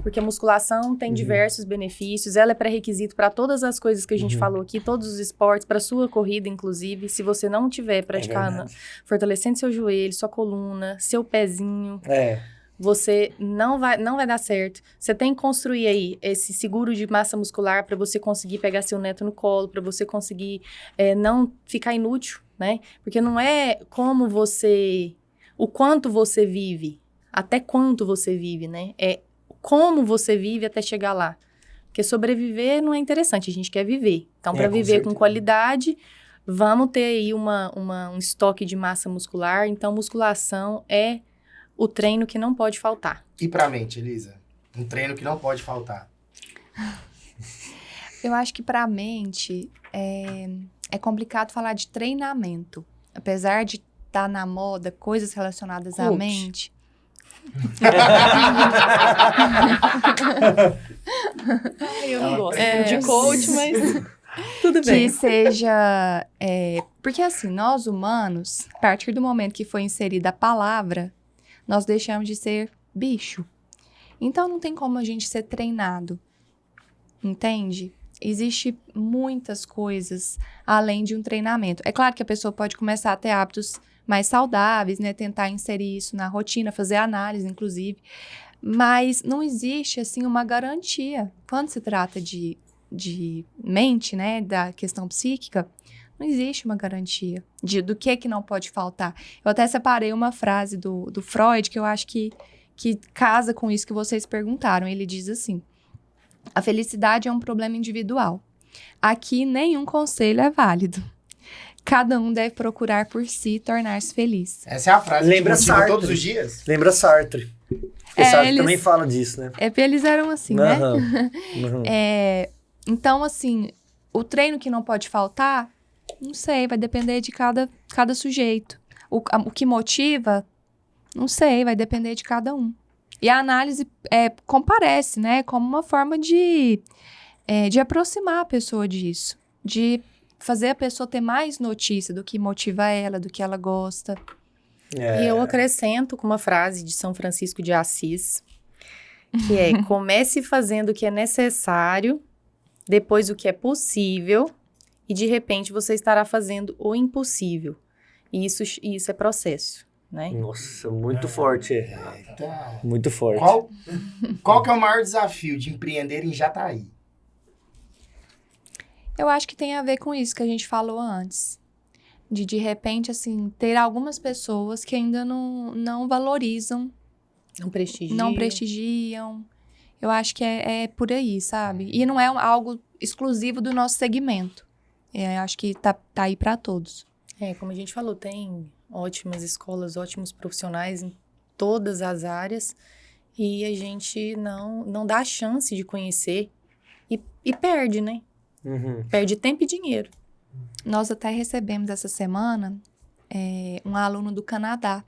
Porque a musculação tem diversos benefícios, ela é pré-requisito para todas as coisas que a gente falou aqui, todos os esportes, para sua corrida, inclusive. Se você não tiver praticando, fortalecendo seu joelho, sua coluna, seu pezinho, você não vai dar certo. Você tem que construir aí esse seguro de massa muscular para você conseguir pegar seu neto no colo, para você conseguir não ficar inútil, né? Porque não é o quanto você vive, até quanto você vive, né? É como você vive até chegar lá. Porque sobreviver não é interessante, a gente quer viver. Então, para viver com qualidade, vamos ter aí um estoque de massa muscular. Então, musculação é o treino que não pode faltar. E pra mente, Elisa? Um treino que não pode faltar. Eu acho que pra mente é complicado falar de treinamento. Apesar de estar na moda coisas relacionadas à mente... Eu não gosto de coach, mas tudo bem. Que seja... porque assim, nós humanos, a partir do momento que foi inserida a palavra, nós deixamos de ser bicho. Então, não tem como a gente ser treinado, entende? Existe muitas coisas além de um treinamento. É claro que a pessoa pode começar a ter hábitos mais saudáveis, né? Tentar inserir isso na rotina, fazer análise, inclusive. Mas não existe, assim, uma garantia. Quando se trata de mente, né? Da questão psíquica, não existe uma garantia do que não pode faltar. Eu até separei uma frase do Freud que eu acho que casa com isso que vocês perguntaram. Ele diz assim: a felicidade é um problema individual. Aqui nenhum conselho é válido. Cada um deve procurar por si tornar-se feliz. Essa é a frase Lembra que motiva Sartre. todos os dias? Lembra Sartre. Porque Sartre eles- também fala disso, né? É porque eles eram assim, né? Aham. Uhum. Então, assim, o treino que não pode faltar, não sei, vai depender de cada sujeito. O que motiva, não sei, vai depender de cada um. E a análise comparece, né, como uma forma de aproximar a pessoa disso, de fazer a pessoa ter mais notícia do que motiva ela, do que ela gosta. E eu acrescento com uma frase de São Francisco de Assis, que é: comece fazendo o que é necessário, depois o que é possível, e de repente você estará fazendo o impossível. E isso é processo, né? Nossa, muito forte. Tá. Muito forte. Qual que é o maior desafio de empreender em Jataí? Eu acho que tem a ver com isso que a gente falou antes. De repente, assim, ter algumas pessoas que ainda não valorizam, Não não prestigiam. Eu acho que é por aí, sabe? E não é algo exclusivo do nosso segmento. Acho que tá aí para todos. Como a gente falou, tem ótimas escolas, ótimos profissionais em todas as áreas, e a gente não dá a chance de conhecer e perde, né? Uhum. Perde tempo e dinheiro. Nós até recebemos essa semana um aluno do Canadá.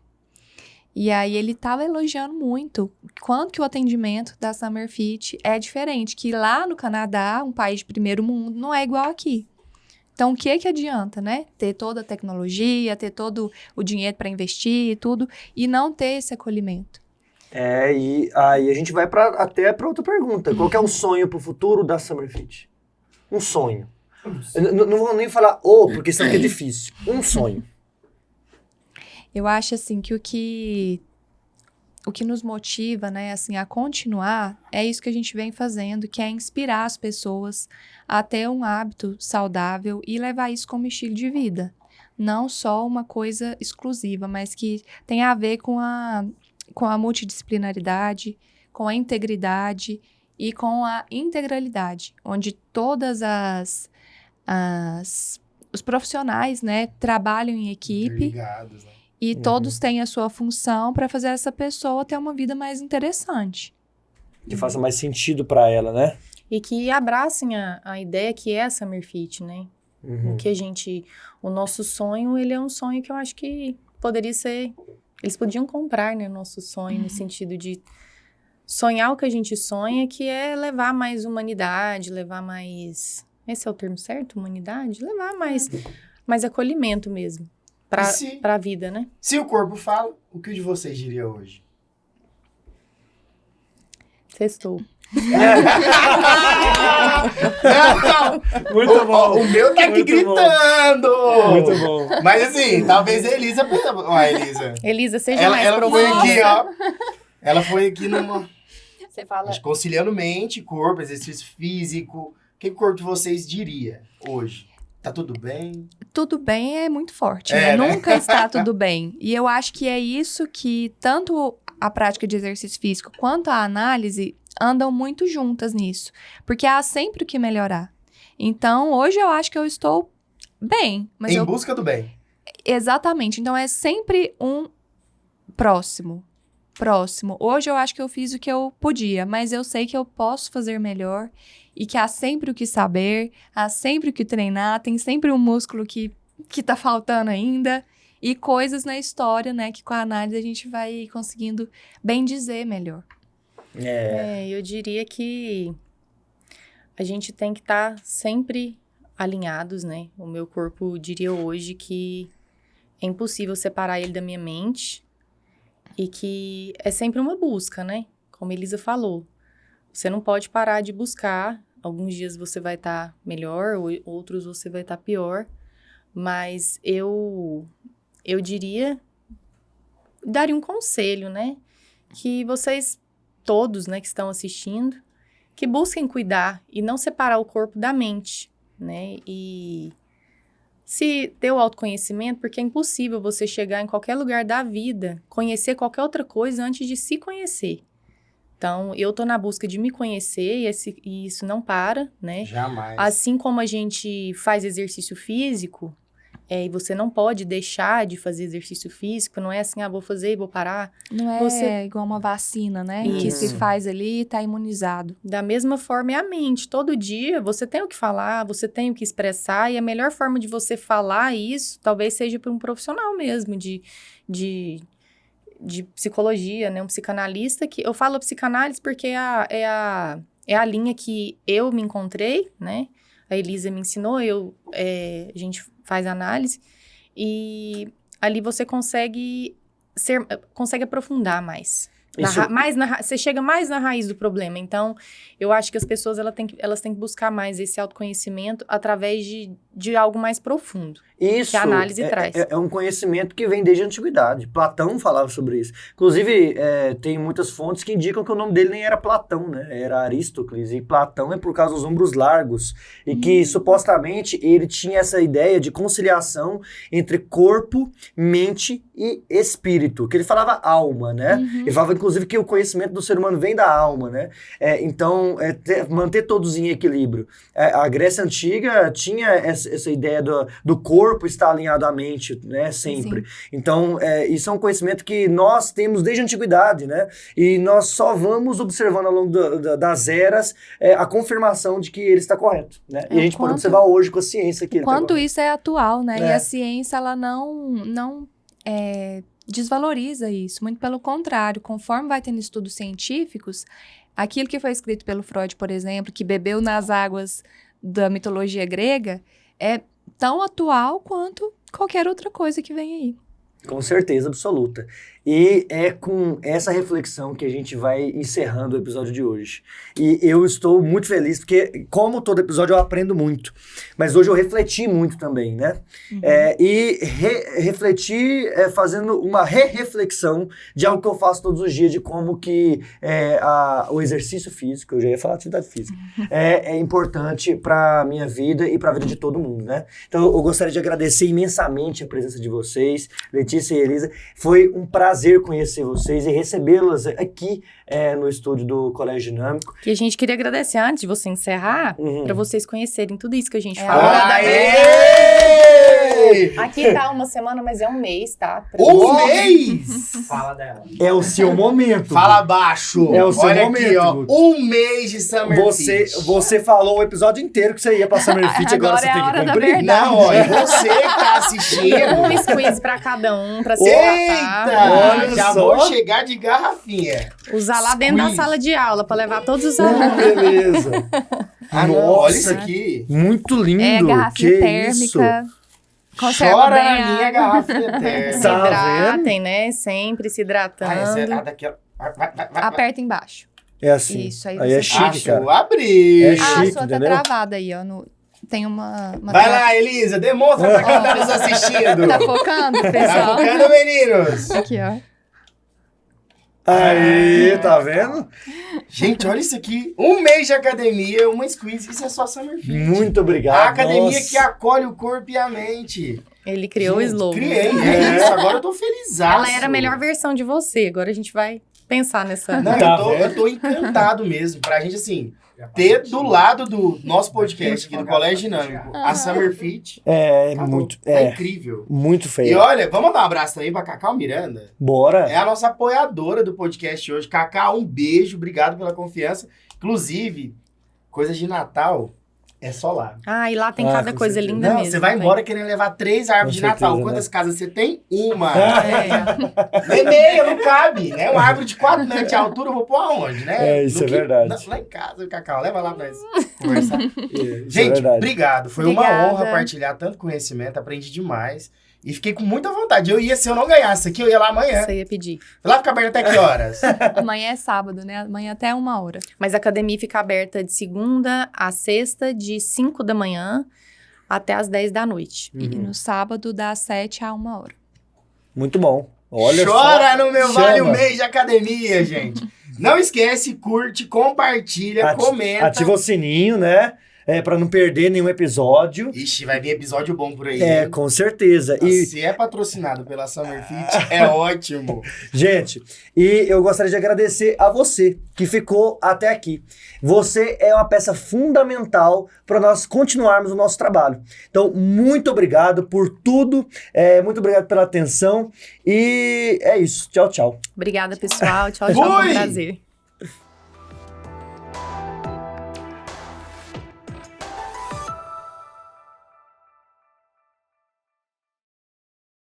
E aí ele estava elogiando muito quanto que o atendimento da Summer Fit é diferente. Que lá no Canadá, um país de primeiro mundo, não é igual aqui. Então, o que adianta, né? Ter toda a tecnologia, ter todo o dinheiro para investir e tudo, e não ter esse acolhimento. E aí a gente vai até para outra pergunta. Qual que é o sonho pro futuro da Summer Fit? Um sonho. Eu não vou nem falar porque senão é difícil. Um sonho. Eu acho, assim, que o que nos motiva, né, assim, a continuar é isso que a gente vem fazendo, que é inspirar as pessoas a ter um hábito saudável e levar isso como estilo de vida. Não só uma coisa exclusiva, mas que tem a ver com a multidisciplinaridade, com a integridade e com a integralidade, onde todas os profissionais, né, trabalham em equipe. Interligados, né? E todos têm a sua função para fazer essa pessoa ter uma vida mais interessante. Que faça mais sentido para ela, né? E que abracem a ideia que é a Summer Fit, né? Uhum. O nosso sonho, ele é um sonho que eu acho que poderia ser... Eles podiam comprar, né, o nosso sonho, no sentido de sonhar o que a gente sonha, que é levar mais humanidade, levar mais... Esse é o termo certo? Humanidade? Levar mais acolhimento mesmo. Pra vida, né? Se o corpo fala, o que de vocês diria hoje? Sextou. Não! Muito bom. O meu tá aqui Muito bom. gritando! Muito bom. Mas assim, talvez a Elisa... Ó, Elisa. Elisa, seja mais Ela foi profunda. aqui, ó. Ela foi aqui numa... Você fala... Acho que conciliando mente, corpo, exercício físico. O que o corpo de vocês diria hoje? Tá tudo bem? Tudo bem é muito forte, É, né? né? Nunca está tudo bem. E eu acho que é isso que tanto a prática de exercício físico quanto a análise andam muito juntas nisso. Porque há sempre o que melhorar. Então, hoje eu acho que eu estou bem. Mas Em busca do bem. Exatamente. Então, é sempre um próximo. Hoje eu acho que eu fiz o que eu podia, mas eu sei que eu posso fazer melhor e que há sempre o que saber, há sempre o que treinar, tem sempre um músculo que tá faltando ainda e coisas na história, né, que com a análise a gente vai conseguindo bem dizer melhor. Eu diria que a gente tem que estar sempre alinhados, né? O meu corpo diria hoje que é impossível separar ele da minha mente e que é sempre uma busca, né? como a Elisa falou, você não pode parar de buscar. Alguns dias você vai estar melhor, outros você vai estar pior. Mas eu daria um conselho, né? Que vocês todos, né, que estão assistindo, que busquem cuidar e não separar o corpo da mente, né? E se ter o autoconhecimento, porque é impossível você chegar em qualquer lugar da vida, conhecer qualquer outra coisa antes de se conhecer. Então, eu tô na busca de me conhecer e isso não para, né? Jamais. Assim como a gente faz exercício físico, e você não pode deixar de fazer exercício físico, não é assim, vou fazer e vou parar. Não é Você- igual uma vacina, né? Isso. Que se faz ali e tá imunizado. Da mesma forma é a mente. Todo dia você tem o que falar, você tem o que expressar, e a melhor forma de você falar isso talvez seja para um profissional mesmo, de psicologia, né? Um psicanalista. Que eu falo psicanálise porque é a linha que eu me encontrei, né? A Elisa me ensinou, a gente faz análise, e ali você consegue aprofundar mais. Você chega mais na raiz do problema. Então, eu acho que as pessoas elas têm que buscar mais esse autoconhecimento através de algo mais profundo. Isso Que a análise traz. É um conhecimento que vem desde a antiguidade. Platão falava sobre isso. Inclusive, tem muitas fontes que indicam que o nome dele nem era Platão, né? Era Aristóteles. E Platão é por causa dos ombros largos. E que, supostamente, ele tinha essa ideia de conciliação entre corpo, mente e espírito. Que ele falava alma, né? Ele falava, inclusive, que o conhecimento do ser humano vem da alma, né? Então, manter todos em equilíbrio. A Grécia Antiga tinha essa ideia do corpo estar alinhado à mente, né, sempre. Sim. Então, isso é um conhecimento que nós temos desde a antiguidade, né, e nós só vamos observando ao longo das eras a confirmação de que ele está correto, né, e a gente pode observar hoje com a ciência que ele está Quanto correto. isso é atual, né? E a ciência, ela não desvaloriza isso. Muito pelo contrário, conforme vai tendo estudos científicos, aquilo que foi escrito pelo Freud, por exemplo, que bebeu nas águas da mitologia grega, é tão atual quanto qualquer outra coisa que vem aí. Com certeza absoluta. E é com essa reflexão que a gente vai encerrando o episódio de hoje. E eu estou muito feliz, porque como todo episódio eu aprendo muito. Mas hoje eu refleti muito também, né? Refleti fazendo uma reflexão de algo que eu faço todos os dias, de como que o exercício físico, eu já ia falar atividade física, é importante para a minha vida e para a vida de todo mundo, né? Então eu gostaria de agradecer imensamente a presença de vocês, Letícia e Elisa. Foi um prazer conhecer vocês e recebê-las aqui no estúdio do Colégio Dinâmico. Que a gente queria agradecer antes de você encerrar, para vocês conhecerem tudo isso que a gente É falou. Aê! Aqui tá uma semana, mas é um mês, tá? Um mês! Fala dela. É o seu momento. Fala baixo! É o seu Olha momento, aqui, ó. Guto. Um mês de Summer Fit. Você falou o episódio inteiro que você ia pra Summer Fit, agora Agora você é a tem que hora da cumprir. verdade. Não, ó, e você que tá assistindo... Um squeeze pra cada um, pra se hidratar. Eita! Olha Já só. vou chegar de garrafinha. Usar lá dentro da Squeeze. sala de aula, pra levar todos os alunos. Beleza. Ah, não, Nossa. olha isso aqui. Muito lindo. É garrafinha que térmica. Conserva Chora bem na a minha água. garrafinha Se térmica. Tá hidratem, né? Sempre se hidratando. Ah, essa é a daqui, ó. Vai. Aperta embaixo. É assim. Isso, aí Aí é você chique, Achou, cara. abrir. É A chique, sua tá entendeu? travada aí, ó. Tem uma Vai lá, Elisa, demonstra pra quem tá nos assistindo. Tá focando, Tá pessoal? focando, meninos? Aqui, ó. Aí, tá vendo? Gente, olha isso aqui. Um mês de academia, uma squeeze. Isso é só Summer Fit. Muito obrigado. A academia Nossa. que acolhe o corpo e a mente. Ele criou o Gente, slogan. Criei, é isso. Agora eu tô felizaço. Ela era a melhor versão de você. Agora a gente vai pensar nessa. Não, Tá eu tô encantado mesmo. Pra gente, assim, ter do lado do nosso podcast aqui do Colégio Dinâmico a Summer Fit. É, Acabou. muito. Tá incrível. Muito E feio. olha, vamos dar um abraço também pra Cacau Miranda. Bora. É a nossa apoiadora do podcast hoje. Cacau, um beijo, obrigado pela confiança. Inclusive, coisas de Natal é só lá. Ah, e lá tem Ah, cada com coisa certeza. linda Não, mesmo. você vai também. embora querendo levar 3 árvores de Com Natal. certeza, Quantas casas você tem? Uma. É. Nem meia, não cabe, né? Uma árvore de 4 metros de altura, eu vou pôr aonde, né? É, isso No é verdade. Lá em casa, Cacau, leva lá pra nós conversar. Isso é Gente, verdade. obrigado. Foi uma Obrigada. honra partilhar tanto conhecimento, aprendi demais. E fiquei com muita vontade. Se eu não ganhasse aqui, eu ia lá amanhã. Você ia pedir. Lá fica aberto até que horas? Amanhã é sábado, né? Amanhã até 1h. Mas a academia fica aberta de segunda a sexta, de 5 da manhã até as 10 da noite. E no sábado, das 7 a 1h. Muito bom. Olha Chora só, no meu chama. Vale o Mês de Academia, gente. Não esquece, curte, compartilha, comenta. Ativa o sininho, né? Pra não perder nenhum episódio. Ixi, vai vir episódio bom por aí. É, hein? com certeza. Se é patrocinado pela Summer Fit, é ótimo. Gente, e eu gostaria de agradecer a você que ficou até aqui. Você é uma peça fundamental para nós continuarmos o nosso trabalho. Então, muito obrigado por tudo, muito obrigado pela atenção e é isso. Tchau, tchau. Obrigada, pessoal. Tchau, tchau. Foi um prazer.